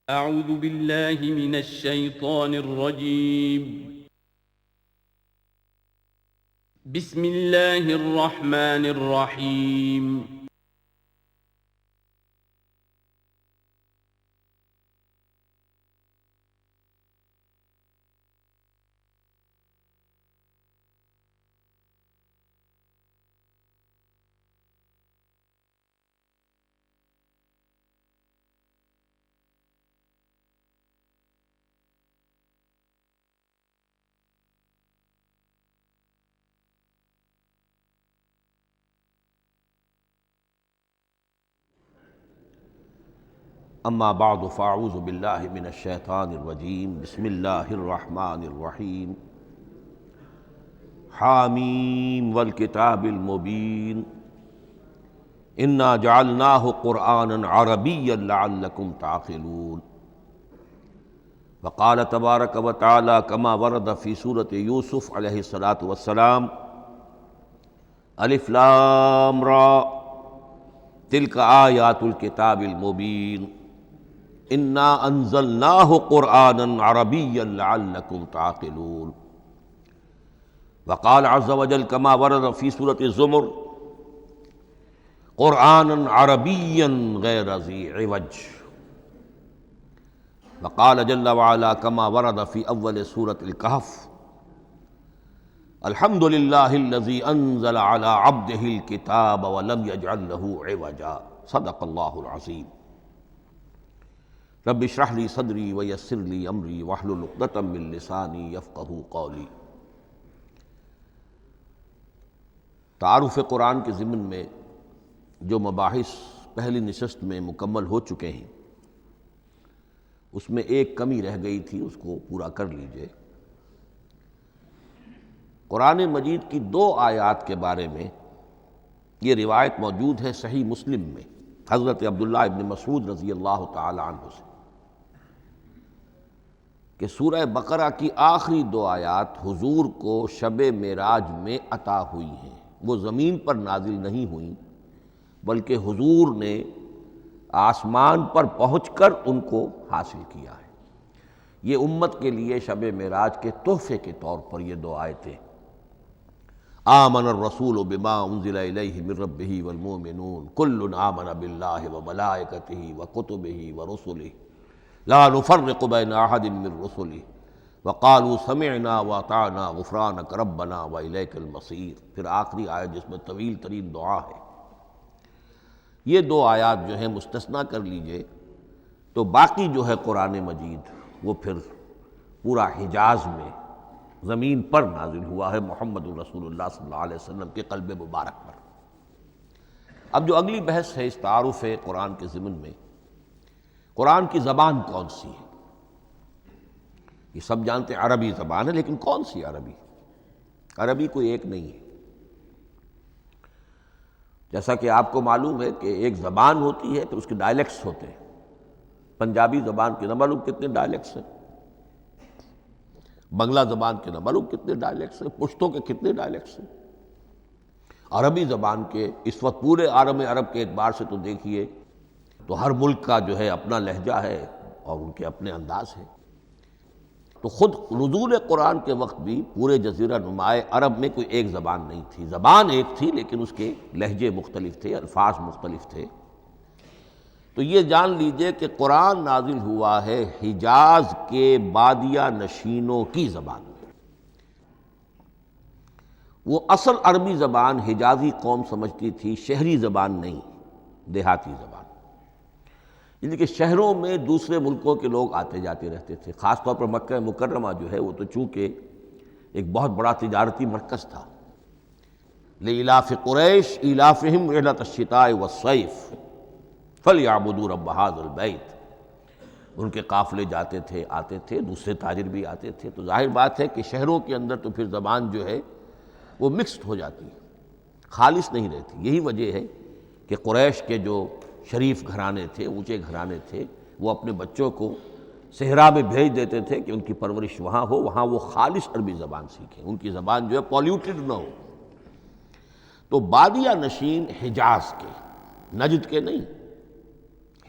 أعوذ بالله من الشيطان الرجيم. بسم الله الرحمن الرحيم. اما بعد فاعوذ باللہ من الشیطان الرجیم بسم اللہ الرحمن الرحیم حامیم والکتاب المبین انا جعلناہ قرآنا عربیا لعلکم تعقلون وقال تبارک وتعالی کما ورد فی سورۃ یوسف علیہ السلام الف لام را تلک آیات الکتاب المبین انا انزلناہ قرآنا عربیا لعلکم تعقلون وقال عز وجل کما ورد فی سورۃ الزمر قرآنا عربیا غیر ذی عوج وقال جل وعلا کما ورد فی اول سورۃ الکہف الحمد للہ الذی انزل علی عبدہ الکتاب ولم یجعل لہ عوجا صدق اللہ العظیم رب اشرح لی صدری ویسر لی امری واحلل عقدۃ من لسانی یفقہوا قولی۔ تعارف قرآن کے ضمن میں جو مباحث پہلی نشست میں مکمل ہو چکے ہیں اس میں ایک کمی رہ گئی تھی، اس کو پورا کر لیجئے۔ قرآن مجید کی 2 آیات کے بارے میں یہ روایت موجود ہے صحیح مسلم میں حضرت عبداللہ ابن مسعود رضی اللہ تعالی عنہ سے کہ سورہ بقرہ کی آخری 2 آیات حضور کو شب معراج میں عطا ہوئی ہیں، وہ زمین پر نازل نہیں ہوئیں بلکہ حضور نے آسمان پر پہنچ کر ان کو حاصل کیا ہے۔ یہ امت کے لیے شب معراج کے تحفے کے طور پر یہ 2 آیتیں آمن الرسول بما انزل الیہ من ربہ والمؤمنون کل آمن باللہ وملائکتہ وکتبہ ورسلہ لا نفرق بین احد من رسلہ وقالوا سمعنا واطعنا غفرانک ربنا والیک المصیر۔ پھر آخری آیت جس میں طویل ترین دعا ہے۔ یہ 2 آیات جو ہیں مستثنیٰ کر لیجئے تو باقی جو ہے قرآن مجید وہ پھر پورا حجاز میں زمین پر نازل ہوا ہے محمد رسول اللہ صلی اللہ علیہ وسلم کے قلب مبارک پر۔ اب جو اگلی بحث ہے اس تعارف قرآن کے ضمن میں، قرآن کی زبان کون سی ہے؟ یہ سب جانتے ہیں عربی زبان ہے، لیکن کون سی عربی؟ عربی کوئی ایک نہیں ہے۔ جیسا کہ آپ کو معلوم ہے کہ ایک زبان ہوتی ہے تو اس کے ڈائلیکٹس ہوتے ہیں۔ پنجابی زبان کے نہ معلوم کتنے ڈائلیکٹس ہیں، بنگلہ زبان کے نہ معلوم کتنے ڈائلیکٹس ہیں، پشتو کے کتنے ڈائلیکٹس ہیں۔ عربی زبان کے اس وقت پورے عالم عرب کے اعتبار سے تو دیکھیے تو ہر ملک کا جو ہے اپنا لہجہ ہے اور ان کے اپنے انداز ہے۔ تو خود نزول قرآن کے وقت بھی پورے جزیرہ نمائے عرب میں کوئی ایک زبان نہیں تھی، زبان ایک تھی لیکن اس کے لہجے مختلف تھے، الفاظ مختلف تھے۔ تو یہ جان لیجئے کہ قرآن نازل ہوا ہے حجاز کے بادیہ نشینوں کی زبان میں۔ وہ اصل عربی زبان حجازی قوم سمجھتی تھی، شہری زبان نہیں، دیہاتی زبان۔ یعنی کہ شہروں میں دوسرے ملکوں کے لوگ آتے جاتے رہتے تھے، خاص طور پر مکہ مکرمہ جو ہے وہ تو چونکہ ایک بہت بڑا تجارتی مرکز تھا۔ لإلاف قریش ایلافہم رحلۃ الشتاء والصیف فلیعبدوا رب ھذا البیت۔ ان کے قافلے جاتے تھے، آتے تھے، دوسرے تاجر بھی آتے تھے، تو ظاہر بات ہے کہ شہروں کے اندر تو پھر زبان جو ہے وہ مکسڈ ہو جاتی ہے، خالص نہیں رہتی۔ یہی وجہ ہے کہ قریش کے جو شریف گھرانے تھے، اونچے گھرانے تھے، وہ اپنے بچوں کو صحرا میں بھیج دیتے تھے کہ ان کی پرورش وہاں ہو، وہاں وہ خالص عربی زبان سیکھیں، ان کی زبان جو ہے پولیوٹڈ نہ ہو۔ تو بادیہ نشین حجاز کے، نجد کے نہیں،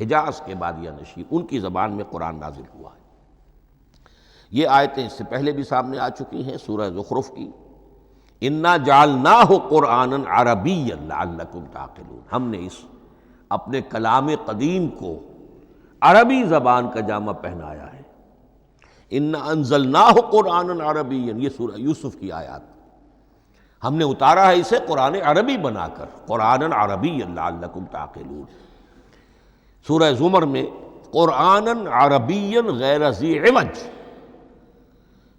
حجاز کے بادیہ نشین، ان کی زبان میں قرآن نازل ہوا ہے۔ یہ آیتیں اس سے پہلے بھی سامنے آ چکی ہیں سورہ زخرف کی، انا جعلناہ قرآنا عربیا لعلکم تعقلون، ہم نے اس اپنے کلام قدیم کو عربی زبان کا جامہ پہنایا ہے۔ انا انزلناہ قرآنا عربیا، یہ سورہ یوسف کی آیات، ہم نے اتارا ہے اسے قرآن عربی بنا کر، قرآنا عربیا لعلکم تعقلون۔ سورہ زمر میں قرآنا عربیا غیر ذی عوج،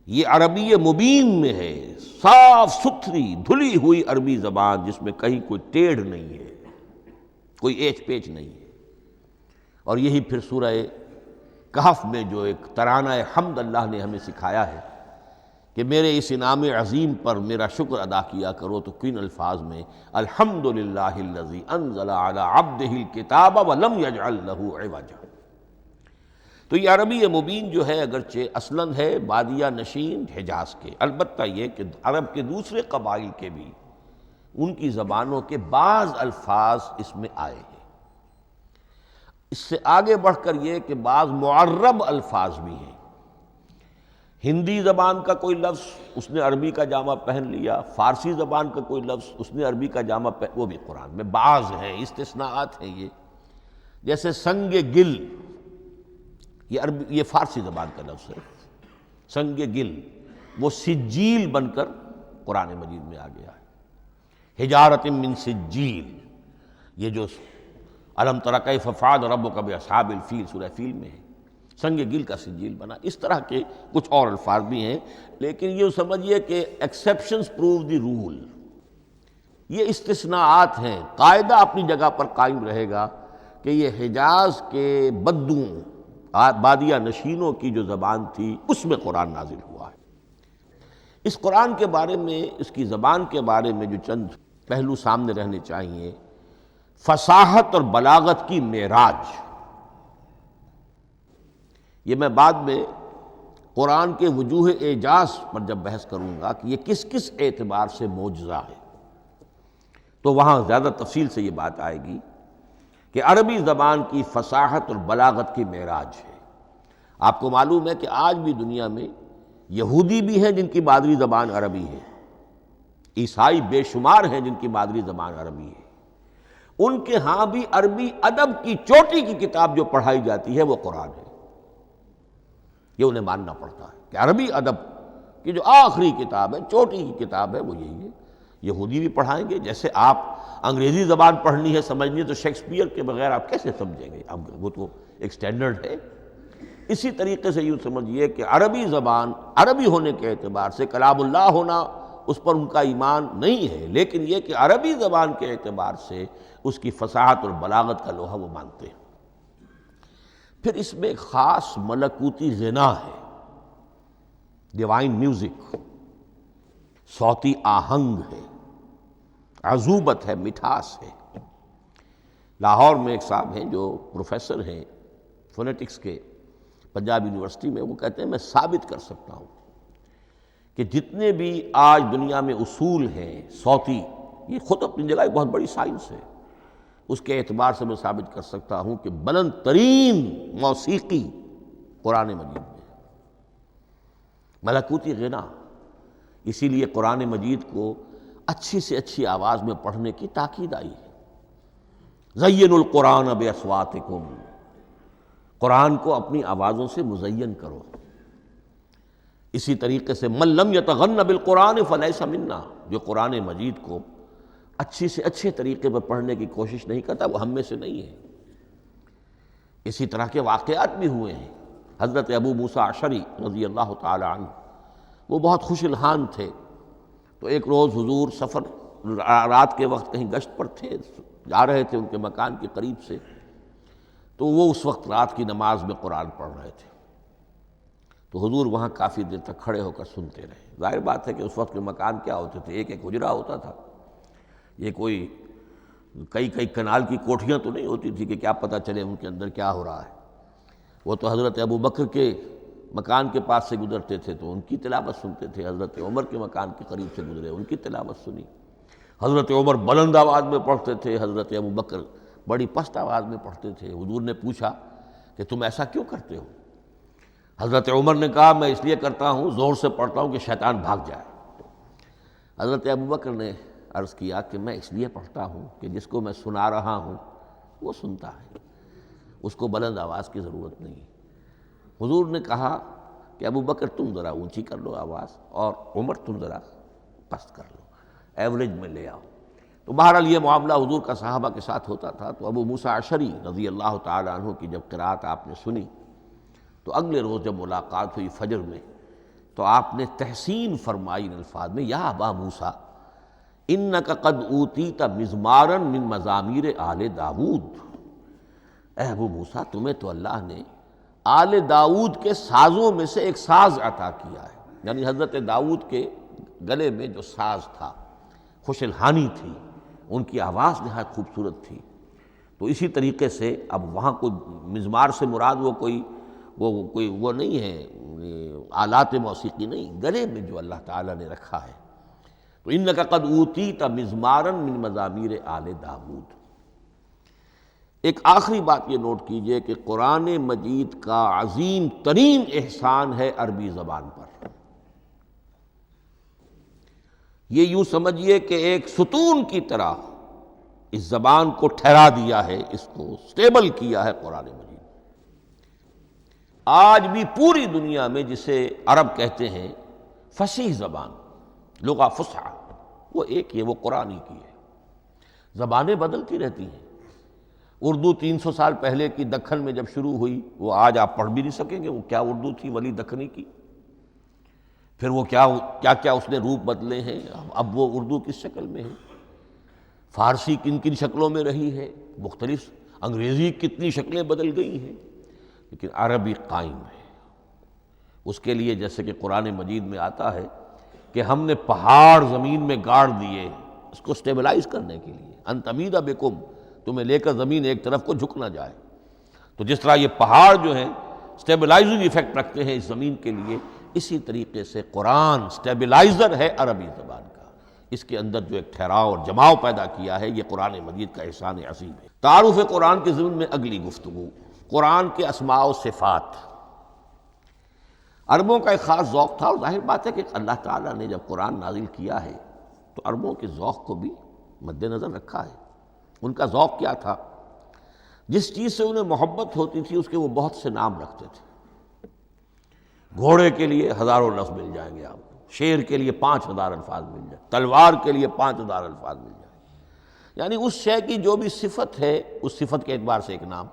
یہ عربی مبین میں ہے، صاف ستھری دھلی ہوئی عربی زبان جس میں کہیں کوئی ٹیڑھ نہیں ہے، کوئی ایچ پیچ نہیں ہے۔ اور یہی پھر سورہ کہف میں جو ایک ترانہ حمد اللہ نے ہمیں سکھایا ہے کہ میرے اس انعام عظیم پر میرا شکر ادا کیا کرو، تو کن الفاظ میں الحمدللہ الذی انزل علی عبدہ الکتاب ولم یجعل لہ عوجا۔ تو یہ عربی مبین جو ہے اگرچہ اصلاً ہے بادیہ نشین حجاز کے، البتہ یہ کہ عرب کے دوسرے قبائل کے بھی ان کی زبانوں کے بعض الفاظ اس میں آئے ہیں۔ اس سے آگے بڑھ کر یہ کہ بعض معرب الفاظ بھی ہیں، ہندی زبان کا کوئی لفظ اس نے عربی کا جامہ پہن لیا، فارسی زبان کا کوئی لفظ اس نے عربی کا جامہ پہن، وہ بھی قرآن میں بعض ہیں، استثناءات ہیں یہ، جیسے سنگ گل، یہ فارسی زبان کا لفظ ہے، سنگ گل، وہ سجیل بن کر قرآن مجید میں آ گیا ہے، حجارۃ من سجیل، یہ جو الم تر کیف فعل ربک باصحاب الفیل سورہ فیل میں ہے، سنگ گل کا سجیل بنا۔ اس طرح کے کچھ اور الفاظ بھی ہیں، لیکن یہ سمجھیے کہ ایکسیپشنز پروو دی رول، یہ استثناءات ہیں، قاعدہ اپنی جگہ پر قائم رہے گا کہ یہ حجاز کے بدوؤں بادیہ نشینوں کی جو زبان تھی اس میں قرآن نازل ہوا ہے۔ اس قرآن کے بارے میں، اس کی زبان کے بارے میں جو چند پہلو سامنے رہنے چاہیے، فصاحت اور بلاغت کی معراج، یہ میں بعد میں قرآن کے وجوہ اعجاز پر جب بحث کروں گا کہ یہ کس کس اعتبار سے معجزہ ہے، تو وہاں زیادہ تفصیل سے یہ بات آئے گی کہ عربی زبان کی فصاحت اور بلاغت کی معراج ہے۔ آپ کو معلوم ہے کہ آج بھی دنیا میں یہودی بھی ہیں جن کی مادری زبان عربی ہے، عیسائی بے شمار ہیں جن کی مادری زبان عربی ہے، ان کے ہاں بھی عربی ادب کی چوٹی کی کتاب جو پڑھائی جاتی ہے وہ قرآن ہے، یہ انہیں ماننا پڑتا ہے کہ عربی ادب کی جو آخری کتاب ہے، چوٹی کی کتاب ہے، وہ یہی ہے۔ یہودی بھی پڑھائیں گے، جیسے آپ انگریزی زبان پڑھنی ہے سمجھنی ہے تو شیکسپیئر کے بغیر آپ کیسے سمجھیں گے، اب وہ تو ایک سٹینڈرڈ ہے۔ اسی طریقے سے یوں سمجھیے کہ عربی زبان عربی ہونے کے اعتبار سے کلام اللہ ہونا اس پر ان کا ایمان نہیں ہے، لیکن یہ کہ عربی زبان کے اعتبار سے اس کی فصاحت اور بلاغت کا لوہا وہ مانتے ہیں۔ پھر اس میں ایک خاص ملکوتی غنا ہے، ڈیوائن میوزک، صوتی آہنگ ہے، عذوبت ہے، مٹھاس ہے۔ لاہور میں ایک صاحب ہیں جو پروفیسر ہیں فونیٹکس کے پنجاب یونیورسٹی میں، وہ کہتے ہیں میں ثابت کر سکتا ہوں کہ جتنے بھی آج دنیا میں اصول ہیں صوتی، یہ خود اپنی جگہ ایک بہت بڑی سائنس ہے، اس کے اعتبار سے میں ثابت کر سکتا ہوں کہ بلند ترین موسیقی قرآن مجید میں ہے، ملکوتی غنا۔ اسی لیے قرآن مجید کو اچھی سے اچھی آواز میں پڑھنے کی تاکید آئی ہے، زینوا القرآن باصواتکم، قرآن کو اپنی آوازوں سے مزین کرو۔ اسی طریقے سے من لم یتغن بالقرآن فلیس منا، جو قرآن مجید کو اچھی سے اچھے طریقے پر پڑھنے کی کوشش نہیں کرتا وہ ہم میں سے نہیں ہے۔ اسی طرح کے واقعات بھی ہوئے ہیں۔ حضرت ابو موسیٰ اشعری رضی اللہ تعالی عنہ، وہ بہت خوش الحان تھے، تو ایک روز حضور سفر رات کے وقت کہیں گشت پر تھے، جا رہے تھے ان کے مکان کے قریب سے، تو وہ اس وقت رات کی نماز میں قرآن پڑھ رہے تھے، تو حضور وہاں کافی دیر تک کھڑے ہو کر سنتے رہے۔ ظاہر بات ہے کہ اس وقت کے مکان کیا ہوتے تھے، ایک ایک حجرہ ہوتا تھا، یہ کوئی کئی کنال کی کوٹھیاں تو نہیں ہوتی تھی کہ کیا پتہ چلے ان کے اندر کیا ہو رہا ہے۔ وہ تو حضرت ابو بکر کے مکان کے پاس سے گزرتے تھے تو ان کی تلاوت سنتے تھے، حضرت عمر کے مکان کے قریب سے گزرے ان کی تلاوت سنی، حضرت عمر بلند آواز میں پڑھتے تھے، حضرت ابو بکر بڑی پست آواز میں پڑھتے تھے۔ حضور نے پوچھا کہ تم ایسا کیوں کرتے ہو؟ حضرت عمر نے کہا میں اس لیے کرتا ہوں، زور سے پڑھتا ہوں کہ شیطان بھاگ جائے۔ حضرت ابوبکر نے عرض کیا کہ میں اس لیے پڑھتا ہوں کہ جس کو میں سنا رہا ہوں وہ سنتا ہے، اس کو بلند آواز کی ضرورت نہیں۔ حضور نے کہا کہ ابوبکر تم ذرا اونچی کر لو آواز، اور عمر تم ذرا پست کر لو، ایوریج میں لے آؤ۔ تو بہرحال یہ معاملہ حضور کا صحابہ کے ساتھ ہوتا تھا۔ تو ابو موسیٰ اشعری رضی اللہ تعالیٰ عنہ کی جب قرأت آپ نے سنی تو اگلے روز جب ملاقات ہوئی فجر میں تو آپ نے تحسین فرمائی ان الفاظ میں، یا ابا موسیٰ انک قد اوتیت مزمارا من مزامیر آل داود، اے ابو موسیٰ تمہیں تو اللہ نے آل داود کے سازوں میں سے ایک ساز عطا کیا ہے، یعنی حضرت داود کے گلے میں جو ساز تھا، خوش الحانی تھی، ان کی آواز نہایت خوبصورت تھی۔ تو اسی طریقے سے اب وہاں کوئی مزمار سے مراد وہ نہیں ہے آلات موسیقی نہیں، گلے میں جو اللہ تعالیٰ نے رکھا ہے۔ تو انک قد اوتیت مزمارا من مزامیر آل داود۔ ایک آخری بات یہ نوٹ کیجئے کہ قرآن مجید کا عظیم ترین احسان ہے عربی زبان پر۔ یہ یوں سمجھیے کہ ایک ستون کی طرح اس زبان کو ٹھہرا دیا ہے، اس کو سٹیبل کیا ہے قرآن مجید۔ آج بھی پوری دنیا میں جسے عرب کہتے ہیں فصیح زبان، لغہ فصحی، وہ ایک ہے، وہ قرآن ہی کی ہے۔ زبانیں بدلتی رہتی ہیں۔ اردو 300 سال پہلے کی دکن میں جب شروع ہوئی، وہ آج آپ پڑھ بھی نہیں سکیں گے وہ کیا اردو تھی ولی دکنی کی، پھر وہ کیا اس نے روپ بدلے ہیں، اب وہ اردو کس شکل میں ہے، فارسی کن کن شکلوں میں رہی ہے، مختلف انگریزی کتنی شکلیں بدل گئی ہیں، لیکن عربی قائم ہے۔ اس کے لیے جیسے کہ قرآن مجید میں آتا ہے کہ ہم نے پہاڑ زمین میں گاڑ دیے اس کو سٹیبلائز کرنے کے لیے، ان تمید بکم، تمہیں لے کر زمین ایک طرف کو جھک نہ جائے۔ تو جس طرح یہ پہاڑ جو ہیں سٹیبلائزنگ ایفیکٹ رکھتے ہیں اس زمین کے لیے، اسی طریقے سے قرآن سٹیبلائزر ہے عربی زبان کا۔ اس کے اندر جو ایک ٹھہراؤ اور جماؤ پیدا کیا ہے، یہ قرآن مجید کا احسان عظیم ہے۔ تعارف قرآن کے ضمن میں اگلی گفتگو، قرآن کے اسماء و صفات۔ عربوں کا ایک خاص ذوق تھا، اور ظاہر بات ہے کہ اللہ تعالیٰ نے جب قرآن نازل کیا ہے تو عربوں کے ذوق کو بھی مد نظر رکھا ہے۔ ان کا ذوق کیا تھا؟ جس چیز سے انہیں محبت ہوتی تھی اس کے وہ بہت سے نام رکھتے تھے۔ گھوڑے کے لیے ہزاروں لفظ مل جائیں گے آپ کو، شیر کے لیے 5000 الفاظ مل جائیں، تلوار کے لیے 5000 الفاظ مل جائیں گے۔ یعنی اس شے کی جو بھی صفت ہے اس صفت کے اعتبار سے ایک نام،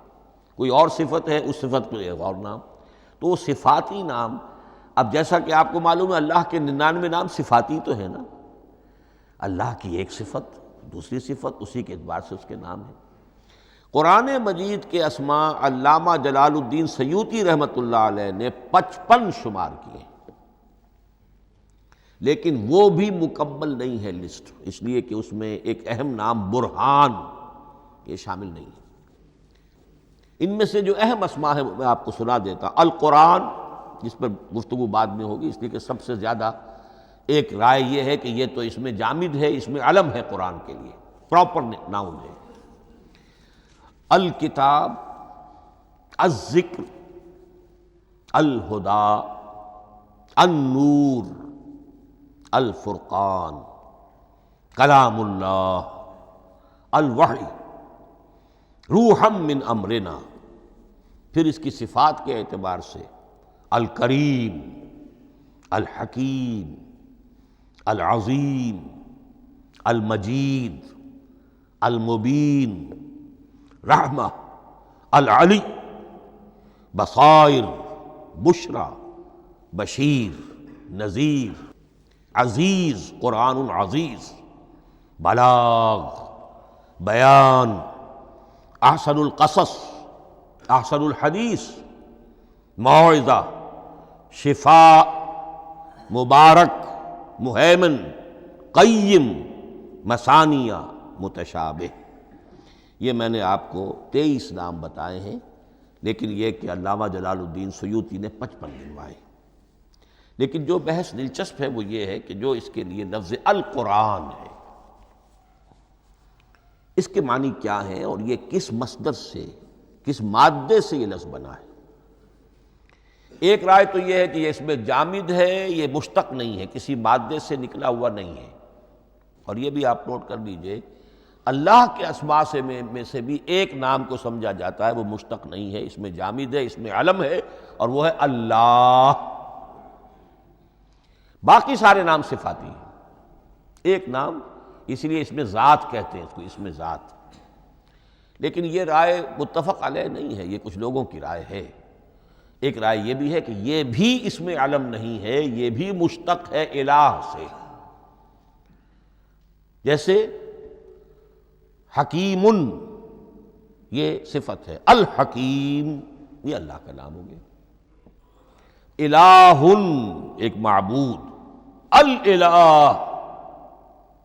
کوئی اور صفت ہے اس صفت کو ایک اور نام، تو وہ صفاتی نام۔ اب جیسا کہ آپ کو معلوم ہے اللہ کے 99 نام صفاتی تو ہے نا، اللہ کی ایک صفت دوسری صفت، اسی کے اعتبار سے اس کے نام ہیں۔ قرآن مجید کے اسماء علامہ جلال الدین سیوطی رحمۃ اللہ علیہ نے 55 شمار کیے، لیکن وہ بھی مکمل نہیں ہے لسٹ، اس لیے کہ اس میں ایک اہم نام برہان یہ شامل نہیں ہے۔ ان میں سے جو اہم اسماء ہے میں آپ کو سنا دیتا۔ القرآن، جس پر گفتگو بعد میں ہوگی، اس لیے کہ سب سے زیادہ ایک رائے یہ ہے کہ یہ تو اس میں جامد ہے، اس میں علم ہے قرآن کے لیے، پراپر ناؤن ہے۔ الکتاب، الذکر، الہدیٰ، النور، الفرقان، کلام اللہ، الوحی، روحا من امرنا۔ پھر اس کی صفات کے اعتبار سے الکریم، الحکیم، العظیم، المجید، المبین، رحمہ، العلی، بصائر، بشرا، بشیر، نذیر، عزیز، قرآن عزیز، بلاغ، بیان، احسن القصص، احسن الحدیث، موعظہ، شفاء، مبارک، مہیمن، قیم، مثانیہ، متشابہ۔ یہ میں نے آپ کو 23 نام بتائے ہیں، لیکن یہ کہ علامہ جلال الدین سیوطی نے 55 گنوائے۔ لیکن جو بحث دلچسپ ہے وہ یہ ہے کہ جو اس کے لیے لفظ القرآن ہے، اس کے معنی کیا ہیں اور یہ کس مصدر سے، کس مادے سے یہ لفظ بنا ہے؟ ایک رائے تو یہ ہے کہ یہ اس میں جامد ہے، یہ مشتق نہیں ہے، کسی مادے سے نکلا ہوا نہیں ہے۔ اور یہ بھی آپ نوٹ کر لیجئے، اللہ کے اسماء میں سے بھی ایک نام کو سمجھا جاتا ہے، وہ مشتق نہیں ہے، اس میں جامد ہے، اس میں علم ہے، اور وہ ہے اللہ۔ باقی سارے نام صفاتی ہیں، ایک نام، اس لیے اس میں ذات کہتے ہیں، اس کو اس میں ذات۔ لیکن یہ رائے متفق علیہ نہیں ہے، یہ کچھ لوگوں کی رائے ہے۔ ایک رائے یہ بھی ہے کہ یہ بھی اس میں علم نہیں ہے، یہ بھی مشتق ہے الہ سے۔ جیسے حکیم، یہ صفت ہے، الحکیم یہ اللہ کا نام ہو گیا۔ الہ ایک معبود، الالہ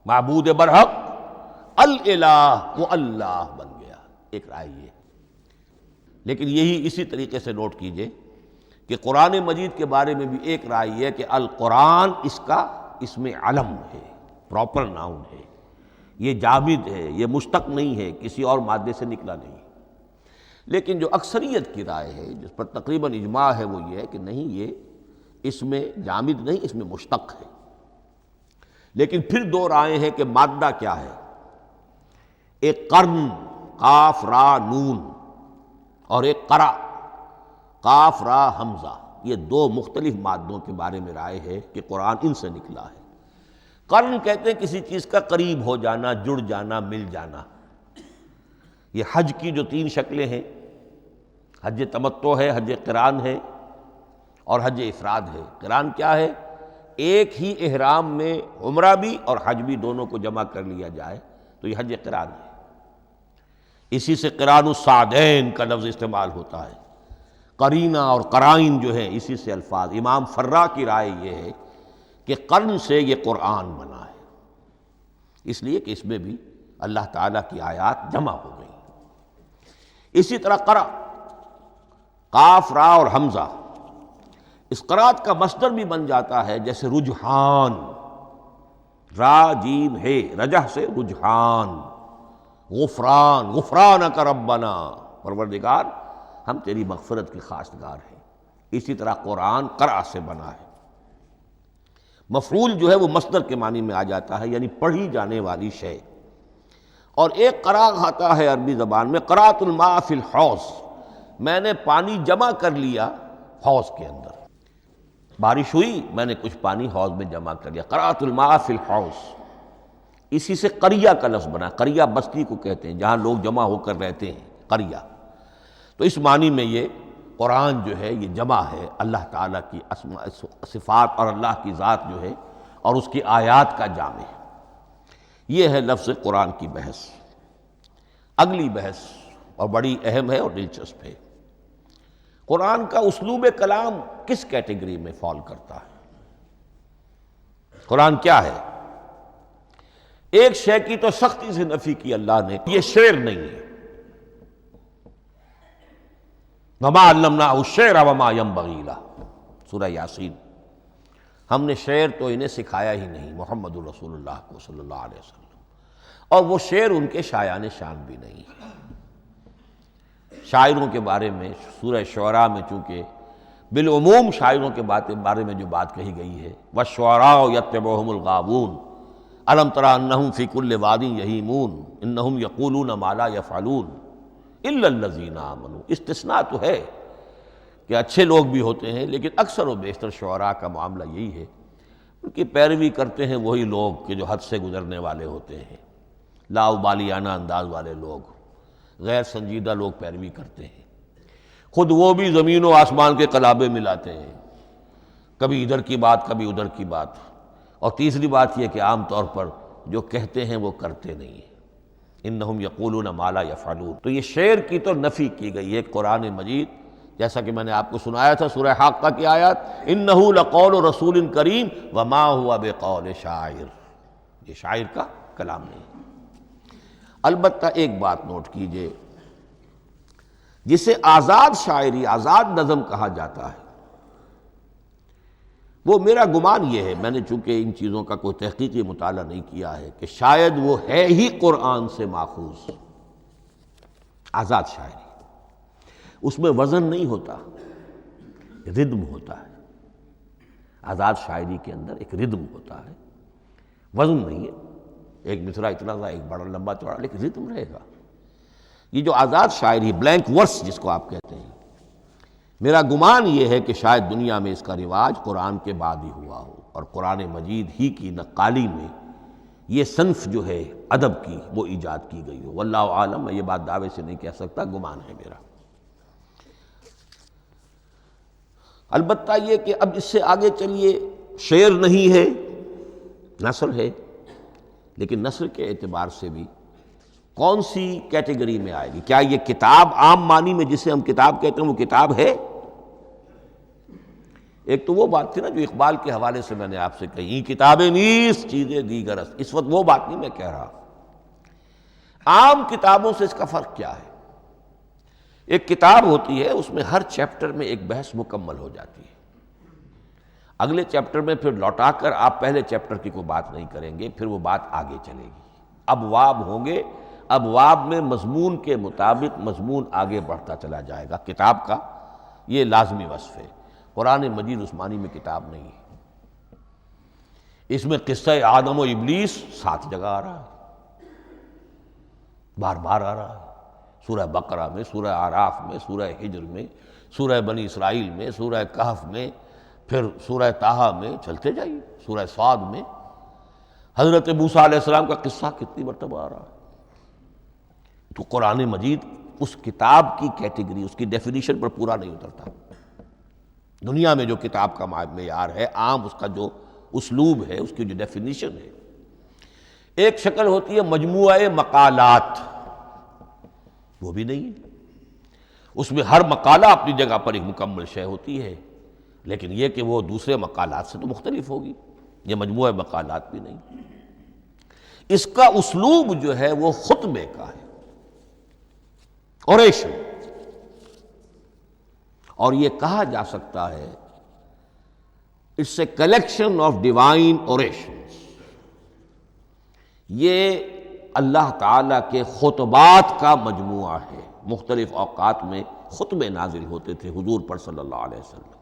معبود برحق، الالہ وہ اللہ بن گیا، ایک رائے یہ۔ لیکن یہی اسی طریقے سے نوٹ کیجئے کہ قرآن مجید کے بارے میں بھی ایک رائے یہ ہے کہ القرآن اس میں علم ہے، پراپر ناؤن ہے، یہ جامد ہے، یہ مشتق نہیں ہے، کسی اور مادے سے نکلا نہیں۔ لیکن جو اکثریت کی رائے ہے، جس پر تقریباً اجماع ہے، وہ یہ ہے کہ نہیں، یہ اس میں جامد نہیں، اس میں مشتق ہے۔ لیکن پھر دو رائے ہیں کہ مادہ کیا ہے۔ ایک قرن، قاف را نون، اور ایک قرا، قاف را حمزہ، یہ دو مختلف مادوں کے بارے میں رائے ہے کہ قرآن ان سے نکلا ہے۔ قرن کہتے ہیں کسی چیز کا قریب ہو جانا، جڑ جانا، مل جانا۔ یہ حج کی جو تین شکلیں ہیں، حج تمتع ہے، حج قران ہے، اور حج افراد ہے۔ قران کیا ہے؟ ایک ہی احرام میں عمرہ بھی اور حج بھی دونوں کو جمع کر لیا جائے تو یہ حج قران ہے۔ اسی سے قران الصعدین کا لفظ استعمال ہوتا ہے۔ قرینہ اور قرائن جو ہے اسی سے الفاظ۔ امام فرا کی رائے یہ ہے کہ قرن سے یہ قرآن بنا ہے، اس لیے کہ اس میں بھی اللہ تعالیٰ کی آیات جمع ہو گئی۔ اسی طرح قرأ، قاف را اور حمزہ، اس قرات کا مصدر بھی بن جاتا ہے، جیسے رجحان، را جیم ہے، رجح سے رجحان، غفران، غفرانک ربنا، پروردگار ہم تیری مغفرت کے خواستگار ہیں۔ اسی طرح قرآن قرأ سے بنا ہے۔ مفعول جو ہے وہ مصدر کے معنی میں آ جاتا ہے، یعنی پڑھی جانے والی شے۔ اور ایک قرأ آتا ہے عربی زبان میں، قرأت الماء فی الحوض، میں نے پانی جمع کر لیا حوض کے اندر، بارش ہوئی، میں نے کچھ پانی حوض میں جمع کر لیا، قرأت الماء فی الحوض۔ اسی سے قریہ کا لفظ بنا، قریہ بستی کو کہتے ہیں جہاں لوگ جمع ہو کر رہتے ہیں، قریہ۔ تو اس معنی میں یہ قرآن جو ہے یہ جمع ہے اللہ تعالیٰ کی اسماء صفات اور اللہ کی ذات جو ہے اور اس کی آیات کا جامع ہے۔ یہ ہے لفظ قرآن کی بحث۔ اگلی بحث اور بڑی اہم ہے اور دلچسپ ہے، قرآن کا اسلوب کلام کس کیٹیگری میں فال کرتا ہے؟ قرآن کیا ہے؟ ایک شے کی تو سختی سے نفی کی اللہ نے، یہ شعر نہیں ہے۔ وما علمناہ الشعر وما ينبغی لہ، سورہ یاسین۔ ہم نے شعر تو انہیں سکھایا ہی نہیں، محمد الرسول اللہ کو صلی اللہ علیہ وسلم، اور وہ شعر ان کے شایان شان بھی نہیں۔ شاعروں کے بارے میں سورہ شعراء میں چونکہ بالعموم شاعروں کے بارے میں جو بات کہی گئی ہے، وَالشُّعَرَاءُ يَتَّبِعُهُمُ الْغَاوُونَ أَلَمْ تَرَ أَنَّهُمْ فِي كُلِّ وَادٍ يَهِيمُونَ إِنَّهُمْ يَقُولُونَ مَا لَا يَفْعَلُونَ إِلَّا الَّذِينَ آمَنُوا۔ استثناء تو ہے کہ اچھے لوگ بھی ہوتے ہیں، لیکن اکثر و بیشتر شعراء کا معاملہ یہی ہے، ان کی پیروی کرتے ہیں وہی لوگ کہ جو حد سے گزرنے والے ہوتے ہیں، لاؤبالیانہ انداز والے لوگ، غیر سنجیدہ لوگ پیروی کرتے ہیں۔ خود وہ بھی زمین و آسمان کے قلابے ملاتے ہیں، کبھی ادھر کی بات کبھی ادھر کی بات۔ اور تیسری بات یہ کہ عام طور پر جو کہتے ہیں وہ کرتے نہیں ہیں، انہم یقولون ما لا یفعلون۔ تو یہ شعر کی تو نفی کی گئی ہے۔ قرآن مجید جیسا کہ میں نے آپ کو سنایا تھا سورہ حاقہ کی آیات، انہ لقول رسول کریم وما ہوا بقول شاعر، یہ شاعر کا کلام نہیں۔ البتہ ایک بات نوٹ کیجئے، جسے آزاد شاعری، آزاد نظم کہا جاتا ہے، وہ میرا گمان یہ ہے، میں نے چونکہ ان چیزوں کا کوئی تحقیقی مطالعہ نہیں کیا ہے، کہ شاید وہ ہے ہی قرآن سے ماخوذ آزاد شاعری۔ اس میں وزن نہیں ہوتا، ردم ہوتا ہے۔ آزاد شاعری کے اندر ایک ردم ہوتا ہے، وزن نہیں ہے۔ ایک مصرع اتنا سا، ایک بڑا لمبا چوڑا، لیکن ردم رہے گا۔ یہ جو آزاد شاعری، بلینک ورس جس کو آپ کہتے ہیں، میرا گمان یہ ہے کہ شاید دنیا میں اس کا رواج قرآن کے بعد ہی ہوا ہو، اور قرآن مجید ہی کی نقالی میں یہ صنف جو ہے ادب کی وہ ایجاد کی گئی ہو۔ واللہ عالم، میں یہ بات دعوے سے نہیں کہہ سکتا، گمان ہے میرا۔ البتہ یہ کہ اب اس سے آگے چلیے، شعر نہیں ہے، نثر ہے، لیکن نثر کے اعتبار سے بھی کون سی کیٹیگری میں آئے گی؟ کیا یہ کتاب عام معنی میں جسے ہم کتاب کہتے ہیں وہ کتاب ہے؟ ایک تو وہ بات تھی نا جو اقبال کے حوالے سے میں نے آپ سے کہی، کتابیں نیست چیزیں دیگر است، اس وقت وہ بات نہیں میں کہہ رہا۔ عام کتابوں سے اس کا فرق کیا ہے؟ ایک کتاب ہوتی ہے، اس میں ہر چیپٹر میں ایک بحث مکمل ہو جاتی ہے، اگلے چیپٹر میں پھر لوٹا کر آپ پہلے چیپٹر کی کوئی بات نہیں کریں گے، پھر وہ بات آگے چلے گی، ابواب ہوں گے، ابواب میں مضمون کے مطابق مضمون آگے بڑھتا چلا جائے گا۔ کتاب کا یہ لازمی وصف ہے۔ قرآن مجید اس معنی میں کتاب نہیں ہے۔ اس میں قصہ آدم و ابلیس 7 جگہ آ رہا ہے، بار بار آ رہا ہے، سورہ بقرہ میں، سورہ اعراف میں، سورہ ہجر میں، سورہ بنی اسرائیل میں، سورہ کہف میں، پھر سورہ طٰہٰ میں، چلتے جائیے، سورہ صاد میں حضرت موسیٰ علیہ السلام کا قصہ کتنی مرتبہ آ رہا ہے۔ تو قرآن مجید اس کتاب کی کیٹیگری، اس کی ڈیفینیشن پر پورا نہیں اترتا۔ دنیا میں جو کتاب کا معیار ہے، عام اس کا جو اسلوب ہے، اس کی جو ڈیفینیشن ہے، ایک شکل ہوتی ہے مجموعہ مقالات، وہ بھی نہیں ہے۔ اس میں ہر مقالہ اپنی جگہ پر ایک مکمل شے ہوتی ہے، لیکن یہ کہ وہ دوسرے مقالات سے تو مختلف ہوگی، یہ مجموعہ مقالات بھی نہیں۔ اس کا اسلوب جو ہے وہ خطبے کا ہے، اوریشن، اور یہ کہا جا سکتا ہے it's a collection of divine orations. یہ اللہ تعالیٰ کے خطبات کا مجموعہ ہے۔ مختلف اوقات میں خطبے نازل ہوتے تھے حضور پر صلی اللہ علیہ وسلم۔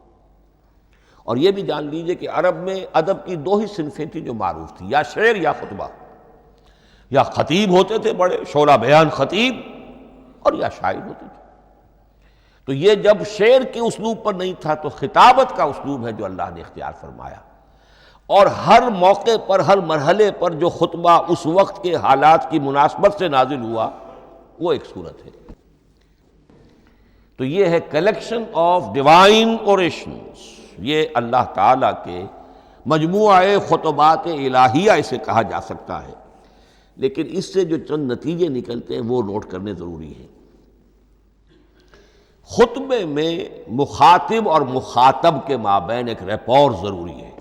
اور یہ بھی جان لیجئے کہ عرب میں ادب کی 2 ہی صنفیں تھیں جو معروف تھیں، یا شعر یا خطبہ، یا خطیب ہوتے تھے بڑے شعلہ بیان خطیب، اور یا شاعر ہوتے تھے۔ تو یہ جب شعر کے اسلوب پر نہیں تھا تو خطابت کا اسلوب ہے جو اللہ نے اختیار فرمایا، اور ہر موقع پر، ہر مرحلے پر جو خطبہ اس وقت کے حالات کی مناسبت سے نازل ہوا وہ ایک صورت ہے۔ تو یہ ہے کلیکشن آف ڈیوائن اوریشنز، یہ اللہ تعالیٰ کے مجموعہ خطبات الہیہ اسے کہا جا سکتا ہے۔ لیکن اس سے جو چند نتیجے نکلتے ہیں وہ نوٹ کرنے ضروری ہیں۔ خطبے میں مخاطب اور مخاطب کے مابین ایک ریپور ضروری ہے۔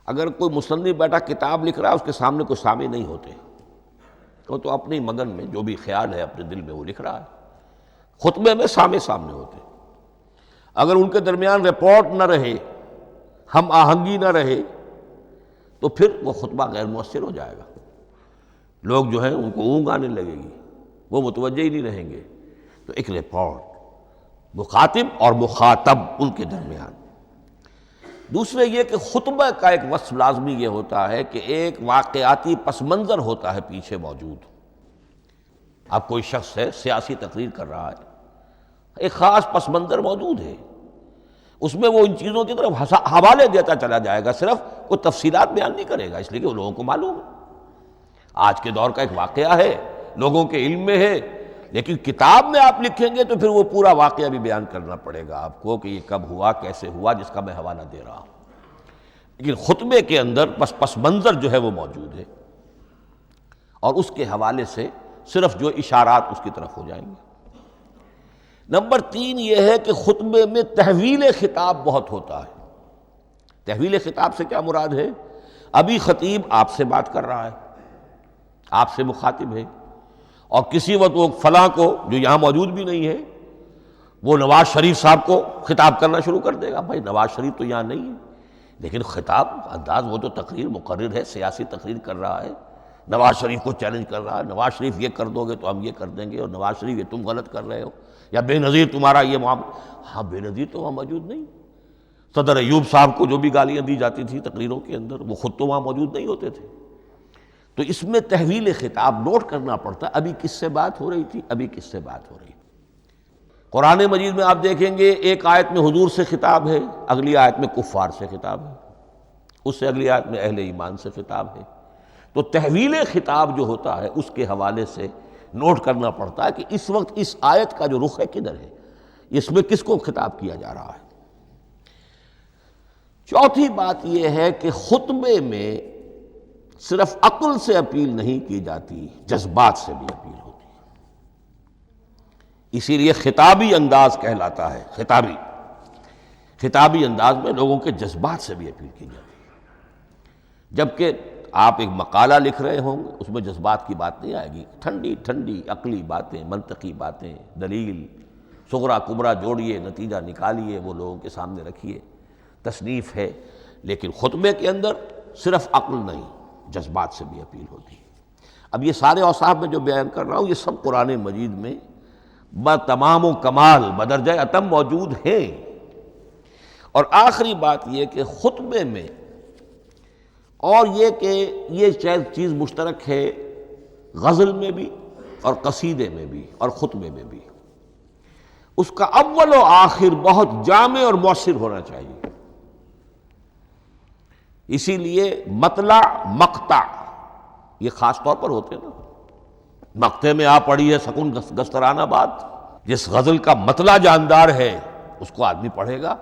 اگر کوئی مصنف بیٹا کتاب لکھ رہا ہے، اس کے سامنے کوئی سامع نہیں ہوتے، وہ تو اپنی مگن میں جو بھی خیال ہے اپنے دل میں وہ لکھ رہا ہے۔ خطبے میں سامع سامنے ہوتے، اگر ان کے درمیان رپورٹ نہ رہے، ہم آہنگی نہ رہے، تو پھر وہ خطبہ غیر مؤثر ہو جائے گا۔ لوگ جو ہیں ان کو اونگ آنے لگے گی، وہ متوجہ ہی نہیں رہیں گے۔ تو ایک رپورٹ مخاطب اور مخاطب ان کے درمیان۔ دوسرے یہ کہ خطبہ کا ایک وصف لازمی یہ ہوتا ہے کہ ایک واقعاتی پس منظر ہوتا ہے پیچھے موجود۔ اب کوئی شخص ہے سیاسی تقریر کر رہا ہے، ایک خاص پس منظر موجود ہے، اس میں وہ ان چیزوں کی طرف حوالے دیتا چلا جائے گا، صرف کوئی تفصیلات بیان نہیں کرے گا، اس لیے کہ وہ لوگوں کو معلوم ہے آج کے دور کا ایک واقعہ ہے، لوگوں کے علم میں ہے۔ لیکن کتاب میں آپ لکھیں گے تو پھر وہ پورا واقعہ بھی بیان کرنا پڑے گا آپ کو کہ یہ کب ہوا، کیسے ہوا، جس کا میں حوالہ دے رہا ہوں۔ لیکن خطبے کے اندر پس منظر جو ہے وہ موجود ہے، اور اس کے حوالے سے صرف جو اشارات اس کی طرف ہو جائیں گے۔ نمبر 3 یہ ہے کہ خطبے میں تحویل خطاب بہت ہوتا ہے۔ تحویل خطاب سے کیا مراد ہے؟ ابھی خطیب آپ سے بات کر رہا ہے، آپ سے مخاطب ہے، اور کسی وقت وہ فلاں کو جو یہاں موجود بھی نہیں ہے وہ نواز شریف صاحب کو خطاب کرنا شروع کر دے گا. بھائی نواز شریف تو یہاں نہیں ہے، لیکن خطاب انداز وہ تو تقریر مقرر ہے، سیاسی تقریر کر رہا ہے، نواز شریف کو چیلنج کر رہا ہے. نواز شریف یہ کر دو گے تو ہم یہ کر دیں گے، اور نواز شریف یہ تم غلط کر رہے ہو، یا بے نظیر تمہارا یہ معاملہ. ہاں بے نظیر تو وہاں موجود نہیں. صدر ایوب صاحب کو جو بھی گالیاں دی جاتی تھی تقریروں کے اندر، وہ خود تو وہاں موجود نہیں ہوتے تھے. تو اس میں تحویل خطاب نوٹ کرنا پڑتا ہے، ابھی کس سے بات ہو رہی تھی، ابھی کس سے بات ہو رہی تھی. قرآن مجید میں آپ دیکھیں گے ایک آیت میں حضور سے خطاب ہے، اگلی آیت میں کفار سے خطاب ہے، اس سے اگلی آیت میں اہل ایمان سے خطاب ہے. تو تحویل خطاب جو ہوتا ہے اس کے حوالے سے نوٹ کرنا پڑتا ہے کہ اس وقت اس آیت کا جو رخ ہے کدھر ہے، اس میں کس کو خطاب کیا جا رہا ہے. چوتھی بات یہ ہے کہ خطبے میں صرف عقل سے اپیل نہیں کی جاتی، جذبات سے بھی اپیل ہوتی ہے. اسی لیے خطابی انداز کہلاتا ہے. خطابی انداز میں لوگوں کے جذبات سے بھی اپیل کی جاتی ہے. جبکہ آپ ایک مقالہ لکھ رہے ہوں گے، اس میں جذبات کی بات نہیں آئے گی. ٹھنڈی ٹھنڈی عقلی باتیں، منطقی باتیں، دلیل صغرا کبرا جوڑیے، نتیجہ نکالیے، وہ لوگوں کے سامنے رکھیے، تصنیف ہے. لیکن خطبے کے اندر صرف عقل نہیں، جذبات سے بھی اپیل ہوتی ہے. اب یہ سارے اوصاف میں جو بیان کر رہا ہوں یہ سب قرآن مجید میں بتمام و کمال بدرجہ اتم موجود ہیں. اور آخری بات یہ کہ خطبے میں، اور یہ کہ یہ چیز مشترک ہے غزل میں بھی اور قصیدے میں بھی اور خطبے میں بھی، اس کا اول و آخر بہت جامع اور مؤثر ہونا چاہیے. اسی لیے مطلع مقطع یہ خاص طور پر ہوتے ہیں نا. مقطع میں آ پڑی ہے سکون گسترانہ بات، جس غزل کا مطلع جاندار ہے اس کو آدمی پڑھے گا،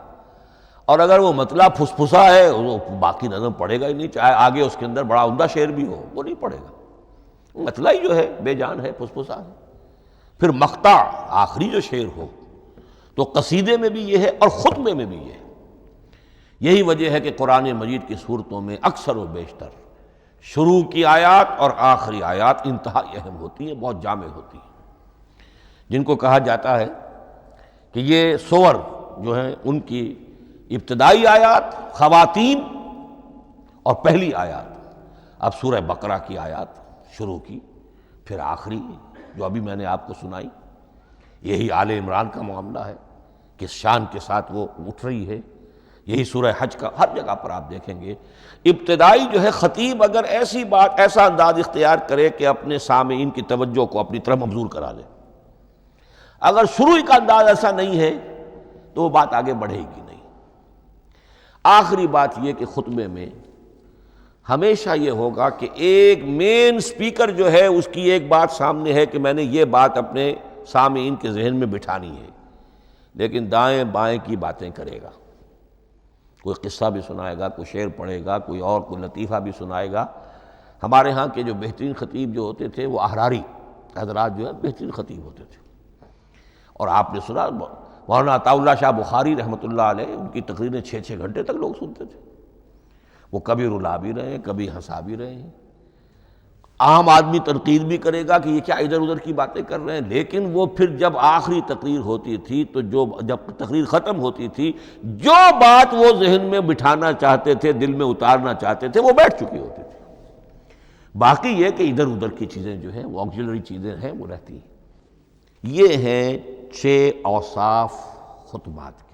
اور اگر وہ مطلع پھسپھسا ہے وہ باقی نظم پڑھے گا ہی نہیں، چاہے آگے اس کے اندر بڑا عمدہ شعر بھی ہو وہ نہیں پڑھے گا. مطلع ہی جو ہے بے جان ہے، پھسپھسا ہے. پھر مقطع آخری جو شعر ہو، تو قصیدے میں بھی یہ ہے اور خطبے میں بھی یہ ہے. یہی وجہ ہے کہ قرآن مجید کی صورتوں میں اکثر و بیشتر شروع کی آیات اور آخری آیات انتہائی اہم ہوتی ہیں، بہت جامع ہوتی ہیں، جن کو کہا جاتا ہے کہ یہ سور جو ہیں ان کی ابتدائی آیات، خواتین اور پہلی آیات. اب سورہ بقرہ کی آیات شروع کی، پھر آخری جو ابھی میں نے آپ کو سنائی، یہی آل عمران کا معاملہ ہے، کس شان کے ساتھ وہ اٹھ رہی ہے. یہی سورہ حج کا ہر جگہ پر آپ دیکھیں گے ابتدائی جو ہے خطیب اگر ایسی بات، ایسا انداز اختیار کرے کہ اپنے سامعین کی توجہ کو اپنی طرف مبذول کرا لے، اگر شروع کا انداز ایسا نہیں ہے تو وہ بات آگے بڑھے گی نہیں. آخری بات یہ کہ خطبے میں ہمیشہ یہ ہوگا کہ ایک مین سپیکر جو ہے اس کی ایک بات سامنے ہے کہ میں نے یہ بات اپنے سامعین کے ذہن میں بٹھانی ہے، لیکن دائیں بائیں کی باتیں کرے گا. کوئی قصہ بھی سنائے گا، کوئی شعر پڑھے گا، کوئی اور کوئی لطیفہ بھی سنائے گا. ہمارے ہاں کے جو بہترین خطیب جو ہوتے تھے وہ احراری حضرات جو ہے بہترین خطیب ہوتے تھے. اور آپ نے سنا مولانا عطا اللہ شاہ بخاری رحمۃ اللہ علیہ، ان کی تقریریں 6 گھنٹے تک لوگ سنتے تھے. وہ کبھی رلا بھی رہے ہیں، کبھی ہنسا بھی رہے ہیں. عام آدمی تنقید بھی کرے گا کہ یہ کیا ادھر ادھر کی باتیں کر رہے ہیں، لیکن وہ پھر جب آخری تقریر ہوتی تھی تو جب تقریر ختم ہوتی تھی، جو بات وہ ذہن میں بٹھانا چاہتے تھے، دل میں اتارنا چاہتے تھے، وہ بیٹھ چکی ہوتی تھی. باقی یہ کہ ادھر ادھر کی چیزیں جو ہیں وہ آکسیلری چیزیں ہیں وہ رہتی ہیں. یہ ہیں 6 اوصاف خطبات کے،